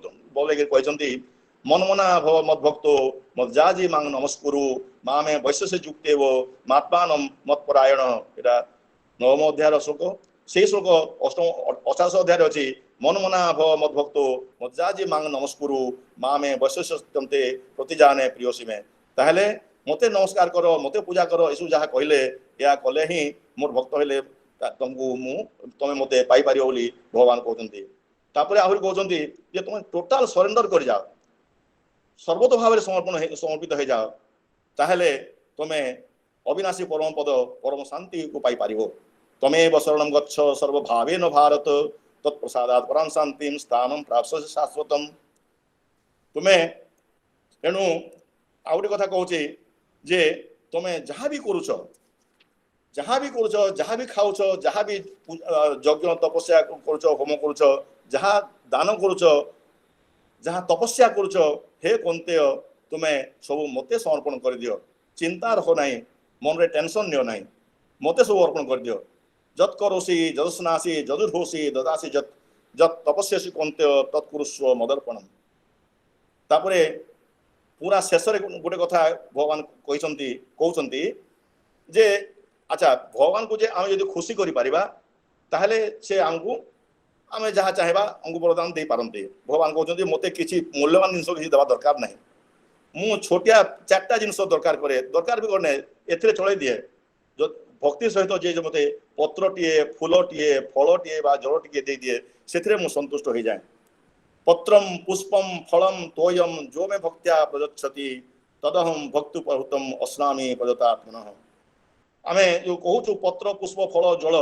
कहते मनमना भव मद्भक्तो मज्जाजी मांग नमस्कुरु मामे वैश्य युक्तेव मात्मान मत्परायण एटा नवम अध्याय श्लोक से श्लोक 88 अध्याय अच्छी मनमना भव मद्भक्तो मज्जाजी मांग नमस्कुरु मामे वैश्य प्रतिजाने प्रियसी में ताहले मते नमस्कार कर मते पूजा कर यू जहाँ कहले या कले ही मोर भक्त हेले तुमको तुम मते पाई पारियो बोली भगवान कहते आहरी कहते जे तुम टोटाल सरेंडर कर जाओ सर्वतो भाव समर्पित हो जाओ ताहले तुम्हें अविनाशी परम पद परम शांति को पाई पारिबो तमेव शरणं गच्छ सर्वभावेन भारत तत्प्रसादात् परां शांतिं स्थानं प्राप्स्यसि शाश्वतम् तुम्हें तेणु आ गोटे कथा कहूँ जे ତମେ ଯାହା ବି କରୁଛ ଯାହା ବି ଖାଉଛ ଯାହା ବି ଯଜ୍ଞ ତପସ୍ୟା କରୁଛ ହୋମ କରୁଛ ଯାହା ଦାନ କରୁଛ ଯାହା ତପସ୍ୟା କରୁଛ ହେ କନ୍ତେୟ ତୁମେ ସବୁ ମତେ ସମର୍ପଣ କରିଦିଅ ଚିନ୍ତା ରଖ ନାହିଁ ମନରେ ଟେନସନ ନିଅ ନାହିଁ ମତେ ସବୁ ଅର୍ପଣ କରିଦିଅ ଯତ୍ କରୋଷି ଯଦସ୍ନାସି ଯଦୁର୍ହୋଷି ଦଦାସି ଯତ୍ ତପସ୍ୟାସି କନ୍ତେୟ ତତ୍କୁରୁଷ୍ବ ମଦର୍ପଣମ୍। ତାପରେ ପୁରା ଶେଷରେ ଗୋଟେ କଥା ଭଗବାନ କହୁଛନ୍ତି ଯେ ଆଚ୍ଛା ଭଗବାନଙ୍କୁ ଯେ ଆମେ ଯଦି ଖୁସି କରିପାରିବା ତାହେଲେ ସେ ଆମକୁ ଆମେ ଯାହା ଚାହିଁବା ଆମକୁ ବରଦାନ ଦେଇପାରନ୍ତି। ଭଗବାନ କହୁଛନ୍ତି ମୋତେ କିଛି ମୂଲ୍ୟବାନ ଜିନିଷ କିଛି ଦେବା ଦରକାର ନାହିଁ, ମୁଁ ଛୋଟିଆ 4ଟା ଜିନିଷ ଦରକାର କରେ, ଦରକାର ବି କରେ ଏଥିରେ ଚଳେଇ ଦିଏ। ଭକ୍ତି ସହିତ ଯିଏ ମୋତେ ପତ୍ରଟିଏ ଫୁଲଟିଏ ଫଳଟିଏ ବା ଜଳ ଟିକେ ଦେଇଦିଏ ସେଥିରେ ମୁଁ ସନ୍ତୁଷ୍ଟ ହେଇଯାଏ। ପତ୍ରମ୍ ପୁଷ୍ପମ୍ ଫଳମ୍ ତୋୟମ୍ ଯୋ ମେ ଭକ୍ତ୍ୟା ପ୍ରଯଚ୍ଛତି ତଦହଂ ଭକ୍ତୁ ପ୍ରଭୁତମ୍ ଅସ୍ନାମି ପ୍ରଜତାତ୍ମନଃ। ଆମେ ଯୋଉ କହୁଛୁ ପତ୍ର ପୁଷ୍ପ ଫଳ ଜଳ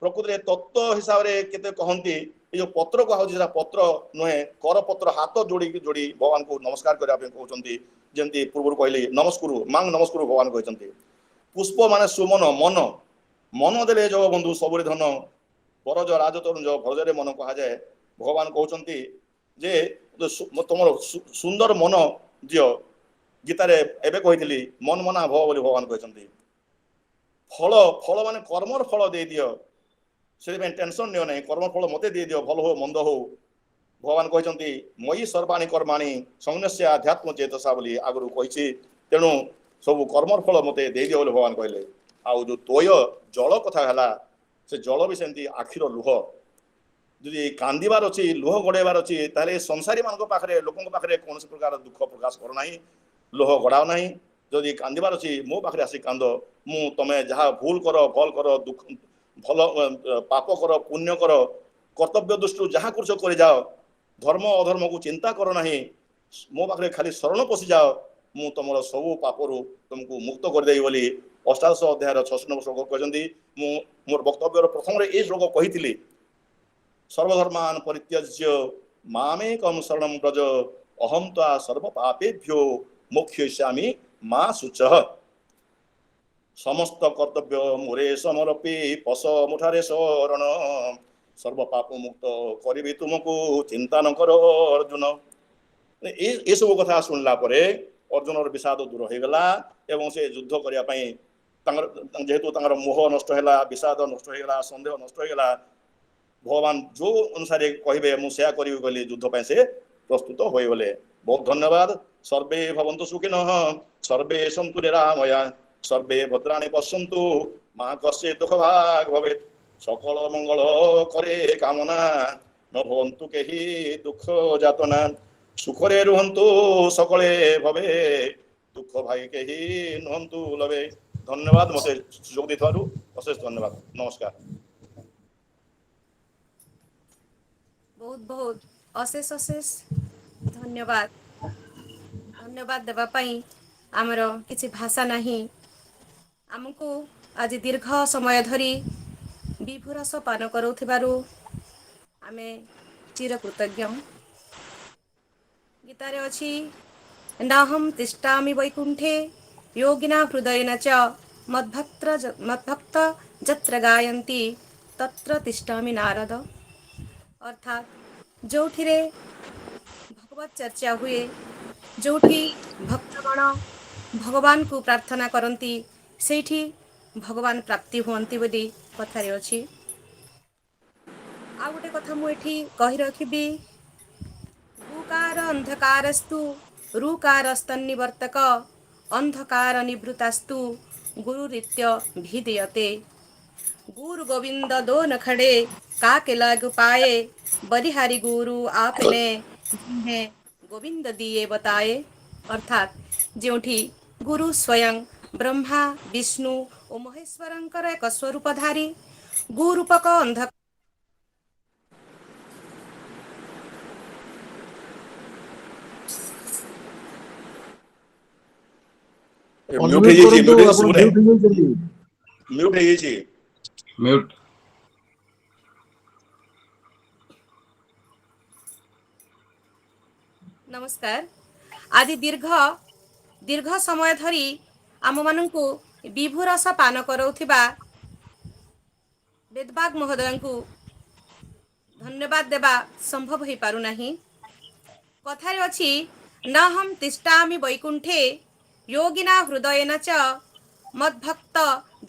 ପ୍ରକୃତିରେ ତତ୍ତ୍ୱ ହିସାବରେ କେତେ କହନ୍ତି ଏ ଯୋଉ ପତ୍ର କୁହାହଉଛି ସେଟା ପତ୍ର ନୁହେଁ, କରପତ୍ର ହାତ ଯୋଡି ଭଗବାନଙ୍କୁ ନମସ୍କାର କରିବା ପାଇଁ କହୁଛନ୍ତି। ଯେମିତି ପୂର୍ବରୁ କହିଲି ନମସ୍କୁରୁ ମାଙ୍ଗ ନମସ୍କୁରୁ ଭଗବାନ କହିଛନ୍ତି। ପୁଷ୍ପ ମାନେ ସୁମନ ମନ, ମନ ଦେଲେ ଜଗବନ୍ଧୁ ସବୁରେ ଧନ, ବରଜ ରାଜତରୁଜ ଭଜରେ ମନ କୁହାଯାଏ। ଭଗବାନ କହୁଛନ୍ତି ଯେ ତମର ସୁନ୍ଦର ମନ ଦିଅ, ଗୀତାରେ ଏବେ କହିଥିଲି ମନ ମନା ଭବ ବୋଲି ଭଗବାନ କହିଛନ୍ତି। ଫଳ ମାନେ କର୍ମର ଫଳ ଦେଇଦିଅ, ସେଥିପାଇଁ ଟେନସନ ନିଅ ନାହିଁ, କର୍ମଫଳ ମୋତେ ଦେଇଦିଅ, ଭଲ ହଉ ମନ୍ଦ ହଉ। ଭଗବାନ କହିଛନ୍ତି ମୟି ସର୍ବାଣୀ କର୍ମାଣୀ ସଂନ୍ୟସ୍ୟ ଆଧ୍ୟାତ୍ମ ଚେତସା ବୋଲି ଆଗରୁ କହିଛି। ତେଣୁ ସବୁ କର୍ମର ଫଳ ମୋତେ ଦେଇଦିଅ ବୋଲି ଭଗବାନ କହିଲେ। ଆଉ ଯୋଉ ତୋୟ ଜଳ କଥା ହେଲା, ସେ ଜଳ ବି ସେମିତି ଆଖିର ଲୁହ। ଯଦି କାନ୍ଦିବାର ଅଛି ଲୁହ ଗଡ଼େଇବାର ଅଛି ତାହେଲେ ସଂସାରୀ ମାନଙ୍କ ପାଖରେ ଲୋକଙ୍କ ପାଖରେ କୌଣସି ପ୍ରକାର ଦୁଃଖ ପ୍ରକାଶ କର ନାହିଁ, ଲୁହ ଗଡ଼ାଅ ନାହିଁ। ଯଦି କାନ୍ଦିବାର ଅଛି ମୋ ପାଖରେ ଆସି କାନ୍ଦ, ମୁଁ ତମେ ଯାହା ଭୁଲ କର ଭଲ କର ଦୁଃଖ ଭଲ ପାପ କର ପୁଣ୍ୟ କର କର୍ତ୍ତବ୍ୟ ଦୃଷ୍ଟିରୁ ଯାହା କରୁଛ କରିଯାଅ, ଧର୍ମ ଅଧର୍ମକୁ ଚିନ୍ତା କର ନାହିଁ, ମୋ ପାଖରେ ଖାଲି ଶରଣ ପଶିଯାଅ, ମୁଁ ତମର ସବୁ ପାପରୁ ତୁମକୁ ମୁକ୍ତ କରିଦେବି ବୋଲି ଅଷ୍ଟାଦଶ ଅଧ୍ୟାୟର 66 নম্বର ଶ୍ଲୋକ କହିଛନ୍ତି। ମୁଁ ମୋର ବକ୍ତବ୍ୟର ପ୍ରଥମରେ ଏଇ ଶ୍ଲୋକ କହିଥିଲି, ସର୍ବଧର୍ମାନ ପରିତ୍ୟଜ୍ୟ ମାମେକଂ ଶରଣଂ ବ୍ରଜ ଅହଂ ତ୍ୱା ସର୍ବ ପାପେଭ୍ୟୋ ମୋକ୍ଷୟିଷ୍ୟାମି ମା ଶୁଚଃ। ସମସ୍ତ କର୍ତ୍ତବ୍ୟ ମୋରେ ସମର୍ପି ପଶ ମୁଠାରେ ଶରଣ, ସର୍ବ ପାପ ମୁକ୍ତ କରିବି ତୁମକୁ ଚିନ୍ତା ନ କର ଅର୍ଜୁନ। ଏସବୁ କଥା ଶୁଣିଲା ପରେ ଅର୍ଜୁନର ବିଷାଦ ଦୂର ହେଇଗଲା ଏବଂ ସେ ଯୁଦ୍ଧ କରିବା ପାଇଁ ତାଙ୍କର ଯେହେତୁ ତାଙ୍କର ମୋହ ନଷ୍ଟ ହେଲା, ବିଷାଦ ନଷ୍ଟ ହେଇଗଲା, ସନ୍ଦେହ ନଷ୍ଟ ହେଇଗଲା, ଭଗବାନ ଯୋଉ ଅନୁସାରେ କହିବେ ମୁଁ ସେୟା କରିବି ବୋଲି ଯୁଦ୍ଧ ପାଇଁ ସେ ପ୍ରସ୍ତୁତ ହୋଇଗଲେ। ବହୁତ ଧନ୍ୟବାଦ। ସର୍ବେ ଭବନ୍ତୁ ସୁଖିନଃ, ସର୍ବେ ସନ୍ତୁ ନିରାମୟା, ସର୍ବେ ଭଦ୍ରାଣି ପଶ୍ୟନ୍ତୁ ମା କଶ୍ଚିତ୍ ଦୁଃଖ ଭାଗ ଭବେତ୍। সকল মঙ্গল করে কামনা ন ভবন্তু কেহি দুঃখ যাতনা, সুখরে রুহন্তু সকলে ভবে দুঃখ ভাই কেহি নহন্তু লবে। ধন্যবাদ মতে সুযোগ ଦେଇଥିବାରୁ ଅଶେଷ ଧନ୍ୟବାଦ। ନମସ୍କାର। ବହୁତ ବହୁତ ଅଶେଷ ଧନ୍ୟବାଦ। ଧନ୍ୟବାଦ ଦେବା ପାଇଁ ଆମର କିଛି ଭାଷା ନାହିଁ। ଆମକୁ ଆଜି ଦୀର୍ଘ ସମୟ ଧରି ବିଭୁ ରସ ପାନ କରାଉଥିବାରୁ ଆମେ ଚିରକୃତଜ୍ଞ। ଗୀତାରେ ଅଛି ନାହଂ ତିଷ୍ଠାମି ବୈକୁଣ୍ଠେ योगिना हृदयेन च मद्भक्त ଯତ୍ର ଗାୟନ୍ତି ତତ୍ର ତିଷ୍ଠାମି ନାରଦ। ଅର୍ଥାତ୍ ଯେଉଁଠିରେ ଭଗବତ ଚର୍ଚ୍ଚା ହୁଏ, ଯେଉଁଠି ଭକ୍ତଗଣ ଭଗବାନଙ୍କୁ ପ୍ରାର୍ଥନା କରନ୍ତି ସେଇଠି ଭଗବାନ ପ୍ରାପ୍ତି ହୁଅନ୍ତି ବୋଲି କଥାରେ ଅଛି। ଆଉ ଗୋଟେ କଥା ମୁଁ ଏଠି କହି ରଖିବି, ଗୁକାର ଅନ୍ଧକାରସ୍ତୁ ରୁକାରସ୍ତନ୍ନିବର୍ତ୍ତକ ଅନ୍ଧକାର ନିବୃତ୍ତାस्तु गुरुरित्य भिदीयते। गुरु गोविंद दोन खड़े काके लग पाए, बलिहारी गुरु आपने जिन्हें गोविंद दिए बताए। अर्थात ଯେଉଁଠି ଗୁରୁ ସ୍ୱୟଂ ବ୍ରହ୍ମା ବିଷ୍ଣୁ ଓ ମହେଶ୍ୱରଙ୍କର ଏକ ସ୍ୱରୂପଧାରୀ ଗୁରୂପକ ଅନ୍ଧ ମ୍ୟୁଟ ଅନୁରୋଧ ହେଇଯାଇଛି, କରନ୍ତୁ, ଆପଣ ମ୍ୟୁଟ ହେଇଯାଇଛନ୍ତି। ମ୍ୟୁଟ ହେଇଯାଇଛି। ମ୍ୟୁଟ। ନମସ୍କାର। ଆଜି ଦୀର୍ଘ ସମୟ ଧରି ଆମମାନଙ୍କୁ ବିଭୁ ରସ ପାନ କରାଉଥିବା ବେଦବାଗ ମହୋଦୟଙ୍କୁ ଧନ୍ୟବାଦ ଦେବା ସମ୍ଭବ ହୋଇପାରୁନାହିଁ। କଥାରେ ଅଛି ନହମ୍ ତିଷ୍ଠାମି ବୈକୁଣ୍ଠେ ଯୋଗିନା ହୃଦୟେନ ଚ ମଦ୍ଭକ୍ତ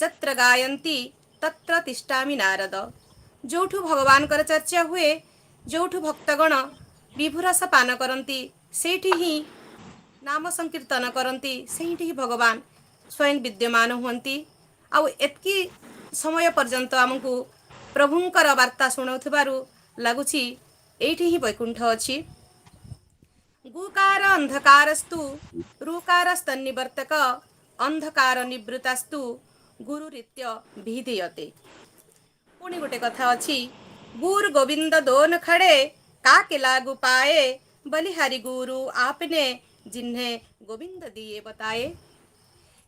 ଯତ୍ର ଗାୟନ୍ତି ତତ୍ର ତିଷ୍ଠାମି ନାରଦ। ଯେଉଁଠୁ ଭଗବାନଙ୍କର ଚର୍ଚ୍ଚା ହୁଏ, ଯେଉଁଠୁ ଭକ୍ତଗଣ ବିଭୁରସ ପାନ କରନ୍ତି, ସେଇଠି ହିଁ ନାମ ସଂକୀର୍ତ୍ତନ କରନ୍ତି, ସେଇଠି ହିଁ ଭଗବାନ ସ୍ୱୟଂ ବିଦ୍ୟମାନ ହୁଅନ୍ତି। ଆଉ ଏତିକି ସମୟ ପର୍ଯ୍ୟନ୍ତ ଆମକୁ ପ୍ରଭୁଙ୍କର ବାର୍ତ୍ତା ଶୁଣାଉଥିବାରୁ ଲାଗୁଛି ଏଇଠି ହିଁ ବୈକୁଣ୍ଠ ଅଛି। ଗୁକାର ଅନ୍ଧକାରସ୍ତୁ ରୁକାରସ୍ତନ୍ନିବର୍ତ୍ତକ ଅନ୍ଧକାର ନିବୃତ୍ତାସ୍ତୁ ଗୁରୁରିତ୍ୟ ବିଧୀୟତେ। ପୁଣି ଗୋଟେ କଥା ଅଛି, ଗୁରୁ ଗୋବିନ୍ଦ ଦୋନ ଖଡ଼େ କାକେ ଲାଗୁ ପାଏ ବଲିହାରି ଗୁରୁ ଆପନେ ଜିହ୍ନେ ଗୋବିନ୍ଦ ଦିଏ ବତାଏ।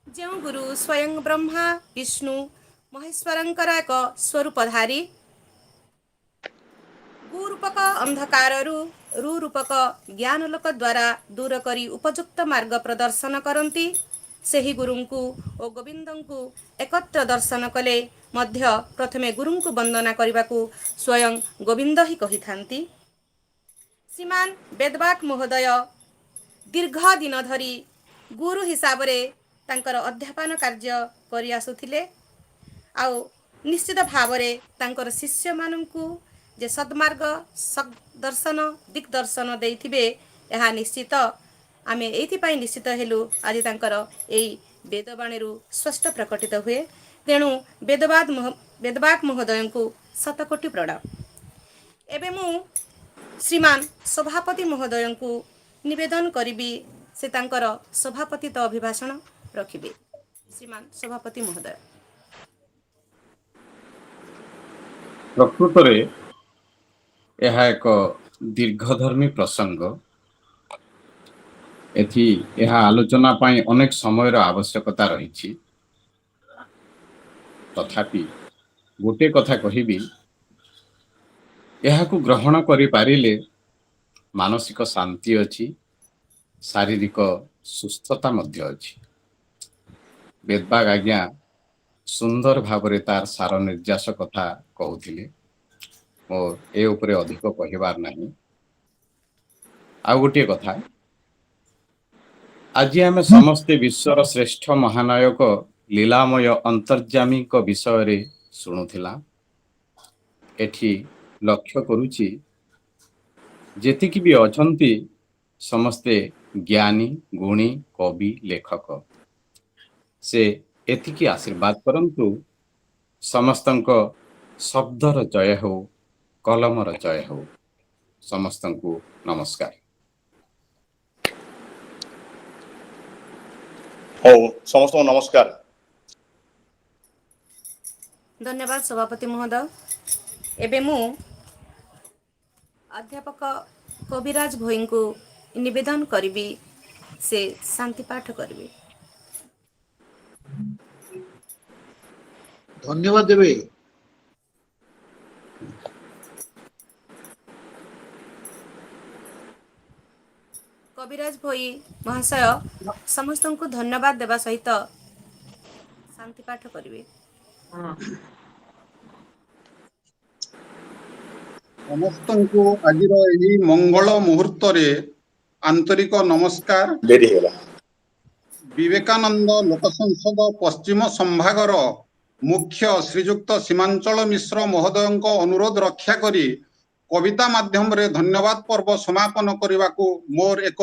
ଯେଉଁ ଗୁରୁ ସ୍ୱୟଂ ବ୍ରହ୍ମା ବିଷ୍ଣୁ ମହେଶ୍ୱରଙ୍କର ଏକ ସ୍ୱରୂପଧାରୀ, ଗୁରୂପକ ଅନ୍ଧକାରରୁ ରୂପକ ଜ୍ଞାନଲୋକ ଦ୍ୱାରା ଦୂର କରି ଉପଯୁକ୍ତ ମାର୍ଗ ପ୍ରଦର୍ଶନ କରନ୍ତି। ସେହି ଗୁରୁଙ୍କୁ ଓ ଗୋବିନ୍ଦଙ୍କୁ ଏକତ୍ର ଦର୍ଶନ କଲେ ମଧ୍ୟ ପ୍ରଥମେ ଗୁରୁଙ୍କୁ ବନ୍ଦନା କରିବାକୁ ସ୍ୱୟଂ ଗୋବିନ୍ଦ ହିଁ କହିଥାନ୍ତି। ଶ୍ରୀମାନ ବେଦବାଗ ମହୋଦୟ ଦୀର୍ଘ ଦିନ ଧରି ଗୁରୁ ହିସାବରେ ତାଙ୍କର ଅଧ୍ୟାପନ କାର୍ଯ୍ୟ କରି ଆସୁଥିଲେ। ଆଉ ନିଶ୍ଚିତ ଭାବରେ ତାଙ୍କର ଶିଷ୍ୟମାନଙ୍କୁ ଯେ ସଦ୍ମାର୍ଗ ଦର୍ଶନ ଦିଗ୍ଦର୍ଶନ ଦେଇଥିବେ, ଏହା ନିଶ୍ଚିତ। ଆମେ ଏଇଥିପାଇଁ ନିଶ୍ଚିତ ହେଲୁ, ଆଜି ତାଙ୍କର ଏଇ ବେଦବାଣୀରୁ ସ୍ପଷ୍ଟ ପ୍ରକଟିତ ହୁଏ। ତେଣୁ ବେଦବାଗ ମହୋଦୟଙ୍କୁ ଶତକୋଟି ପ୍ରଣାମ। ଏବେ ମୁଁ ଶ୍ରୀମାନ ସଭାପତି ମହୋଦୟଙ୍କୁ ନିବେଦନ କରିବି, ସେ ତାଙ୍କର ସଭାପତିତ୍ୱ ଅଭିଭାଷଣ ରଖିବେ। ଶ୍ରୀମାନ ସଭାପତି ମହୋଦୟ। ପ୍ରକୃତରେ ଏହା ଏକ ଦୀର୍ଘଧର୍ମୀ ପ୍ରସଙ୍ଗ। ଏହା ଆଲୋଚନା ପାଇଁ ଅନେକ ସମୟର ଆବଶ୍ୟକତା ରହିଛି। ତଥାପି ଗୋଟିଏ କଥା କହିବି, ଏହାକୁ ଗ୍ରହଣ କରିପାରିଲେ ମାନସିକ ଶାନ୍ତି ଅଛି, ଶାରୀରିକ ସୁସ୍ଥତା ମଧ୍ୟ ଅଛି। ବେଦବାଗ ଆଜ୍ଞା ସୁନ୍ଦର ଭାବରେ ତାର ସାର ନିର୍ଯାସ କଥା କହୁଥିଲେ। ମୋ ଏ ଉପରେ ଅଧିକ କହିବାର ନାହିଁ। ଆଉ ଗୋଟିଏ କଥା, ଆଜି ଆମେ ସମସ୍ତେ ବିଶ୍ୱର ଶ୍ରେଷ୍ଠ ମହାନାୟକ ଲୀଳାମୟ ଅନ୍ତର୍ଯାମୀଙ୍କ ବିଷୟରେ ଶୁଣୁଥିଲା। ଏଠି ଲକ୍ଷ୍ୟ କରୁଛି, ଯେତିକି ବି ଅଛନ୍ତି ସମସ୍ତେ ଜ୍ଞାନୀ, ଗୁଣୀ, କବି, ଲେଖକ। ସେ ଏତିକି ଆଶୀର୍ବାଦ କରନ୍ତୁ, ସମସ୍ତଙ୍କ ଶବ୍ଦର ଜୟ ହେଉ, କଲମର ଜୟ ହେଉ। ସମସ୍ତଙ୍କୁ ନମସ୍କାର। ହଉ, ସମସ୍ତଙ୍କୁ ନମସ୍କାର। ଧନ୍ୟବାଦ ସଭାପତି ମହୋଦୟ। ଏବେ ମୁଁ ଅଧ୍ୟାପକ କବିରାଜ ଭୋଇଙ୍କୁ ନିବେଦନ କରିବି, ସେ ଶାନ୍ତି ପାଠ କରିବେ। ଧନ୍ୟବାଦ ଦେବେ। କବିରାଜ ଭୋଇ ମହାଶୟ ସମସ୍ତଙ୍କୁ ଧନ୍ୟବାଦ ଦେବା ସହିତ ଶାନ୍ତି ପାଠ କରିବେ। ସମସ୍ତଙ୍କୁ ଆଜିର ଏହି ମଙ୍ଗଳ ମୁହୂର୍ତ୍ତରେ ଆନ୍ତରିକ ନମସ୍କାର। ଡେରି ହେଇଗଲା। ବିବେକାନନ୍ଦ ଲୋକ ସଂସଦ ପଶ୍ଚିମ ସମ୍ଭାଗର ମୁଖ୍ୟ ଶ୍ରୀଯୁକ୍ତ ସୀମାଞ୍ଚଳ ମିଶ୍ର ମହୋଦୟଙ୍କ ଅନୁରୋଧ ରକ୍ଷା କରି କବିତା ମାଧ୍ୟମରେ ଧନ୍ୟବାଦ ପର୍ବ ସମାପନ କରିବାକୁ ମୋର ଏକ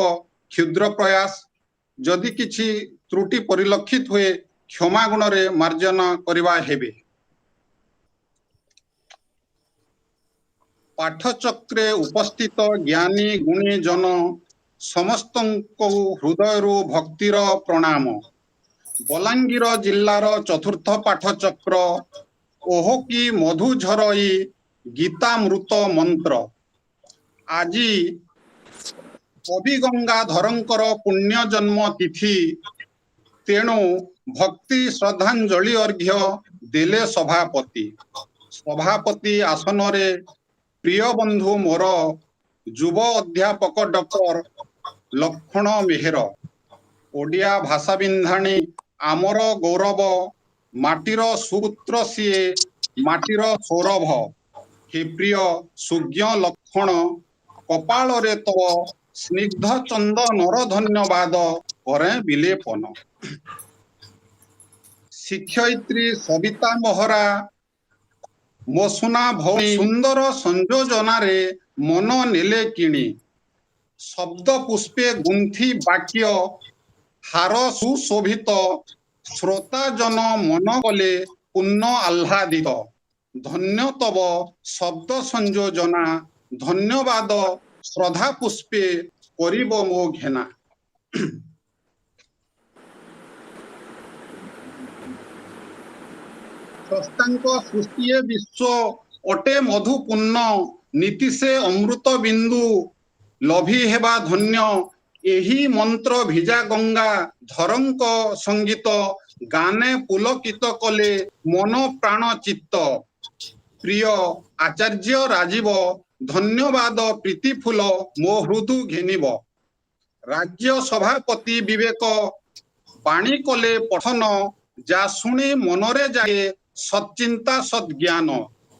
କ୍ଷୁଦ୍ର ପ୍ରୟାସ। ଯଦି କିଛି ତ୍ରୁଟି ପରିଲକ୍ଷିତ ହୁଏ କ୍ଷମା ଗୁଣରେ ମାର୍ଜନା କରିବା ହେବେ। ପାଠଚକ୍ରେ ଉପସ୍ଥିତ ଜ୍ଞାନୀ ଗୁଣୀ ଜନ ସମସ୍ତଙ୍କୁ ହୃଦୟରୁ ଭକ୍ତିର ପ୍ରଣାମ। ବଲାଙ୍ଗୀର ଜିଲ୍ଲାର ଚତୁର୍ଥ ପାଠଚକ୍ର ଓହୋ କି ମଧୁ ଝରଇ ଗୀତାମୃତ ମନ୍ତ୍ର। ଆଜି କବି ଗଙ୍ଗାଧରଙ୍କର ପୁଣ୍ୟ ଜନ୍ମ ତିଥି, ତେଣୁ ଭକ୍ତି ଶ୍ରଦ୍ଧାଞ୍ଜଳି ଅର୍ଘ୍ୟ ଦେଲେ ସଭାପତି। ସଭାପତି ଆସନରେ ପ୍ରିୟ ବନ୍ଧୁ ମୋର ଯୁବ ଅଧ୍ୟାପକ ଡକ୍ଟର ଲକ୍ଷ୍ମଣ ମେହେର, ଓଡ଼ିଆ ଭାଷା ବିନ୍ଧାଣୀ आमर गौरव माटीर सुपुत्र सीए माटीर सौरभ हे प्रिय सुज्ञ लक्षण कपाल रे तव स्निग्ध चंदनर धन्यवाद करे विलेपन शिक्षयित्री सविता मोहरा मसुना भौणी सुंदर संयोजना रे मन नेले किणी शब्द पुष्पे गुंथी वाक्य हार सुशोभित श्रोता जन मन कले पूर्ण आह्लादित धन्य तब शब्द संयोजना धन्यवाद श्रद्धा पुष्पे करिब मो घेना स्रष्टांक सृष्टिए विश्व अटे मधुपूर्ण नीति से अमृत बिंदु लभी हेबा धन्य एही मंत्र भिजा गंगा धरंक संगीत गाने पुलकित कले मन प्राण चित्त प्रिय आचार्य राजीव धन्यवाद प्रीति फूल मो हृदु घेनिब राज्य सभापति विवेक बाणी कले पठन जा शुणी मनरे जाए सच्चिंता सद्ज्ञान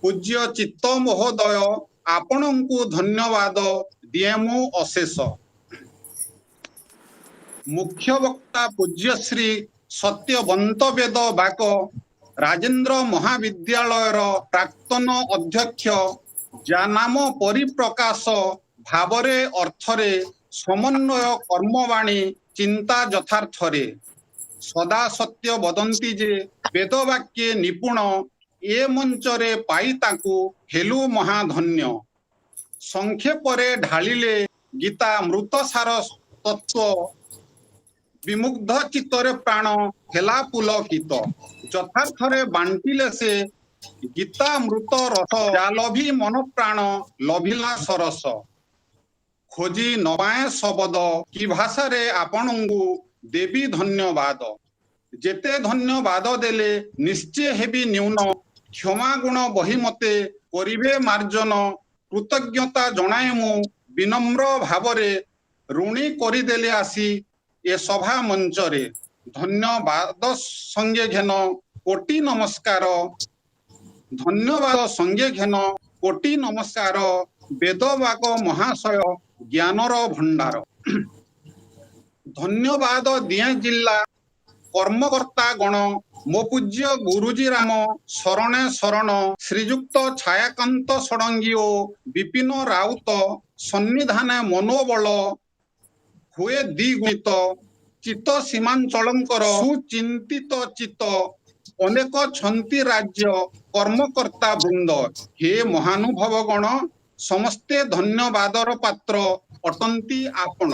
पूज्य चित्त महोदय आपणଙ୍କୁ धन्यवाद दिए मु अशेष मुख्य वक्ता पूज्य श्री सत्यवंत वेद बाक राजेंद्र महाविद्यालय प्राक्तन अध्यक्ष जा नाम परिप्रकाश भावरे अर्थरे समन्वय कर्मवाणी चिंता यथार्थरे सदा सत्य वदंती जे वेदवाक्ये निपुण ए मंचरे पाई ताकू हेलु महाधन्य संक्षेपरे ढालिले गीता मृत सार तत्व विमुग्ध चित्तरे प्राण हेला पुलकित यथार्थरे बांटिले से गीता मृत रस जालभी मन प्राण लभिला सरस खोजी नबाए शब्द की भाषा रे आपणଙ୍କୁ देवी धन्यवाद जेते धन्यवाद देले निश्चय हेबी न्यून क्षमा गुण बही मते करिवे मार्जन कृतज्ञता जणाए मु विनम्र भावरे ऋणी करिदेले आसी ए सभा मंचरे धन्यवाद संगे घेन कोटि नमस्कार धन्यवाद संगे घेन कोटि नमस्कार वेदवाक महाशय ज्ञानर भंडार धन्यवाद दिए जिल्ला कर्मकर्ता गण मो पूज्य गुरुजी राम शरणे शरण श्रीजुक्त छायाकांत षडंगी ओ विपिन राउत सन्निधाने मनोबल हुए द्विगुणित चित्त सीमांचलंकर सुचिंतित चित्त अनेक छंती राज्य कर्मकर्ता वृंद हे महानुभव गण समस्ते धन्यवादर पात्र अटंती आपण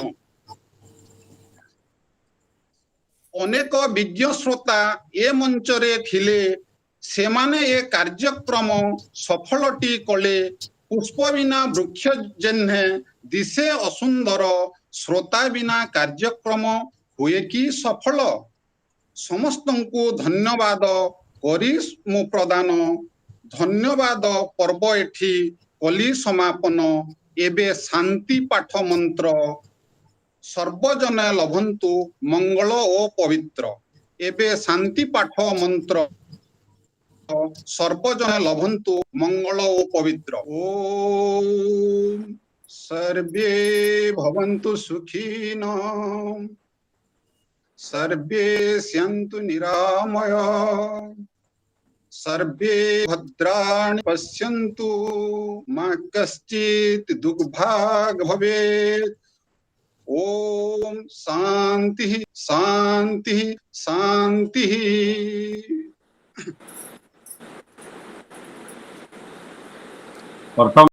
अनेक विज्ञ श्रोता ए मंचरे थिले सेमाने ए कार्यक्रम सफलटी कले पुष्प बिना वृक्ष जेन्हे दिशे असुंदर श्रोता बिना कार्यक्रम हुए कि सफल समस्तंकु धन्यवाद करी मु प्रदान धन्यवाद पर्व एठी कली समापन एबे शांति पाठ मंत्र सर्वजने लभंतु मंगल ओ पवित्र एबे शांति पाठ मंत्र सर्वजने लभंतु मंगल ओ पवित्र ओम सर्वे भवन्तु सुखिनः सर्वे सन्तु निरामय सर्वे भद्राणि पश्यन्तु मा कश्चित् दुर्भाग् भवेत् ओम शांति शांति शांति प्रथम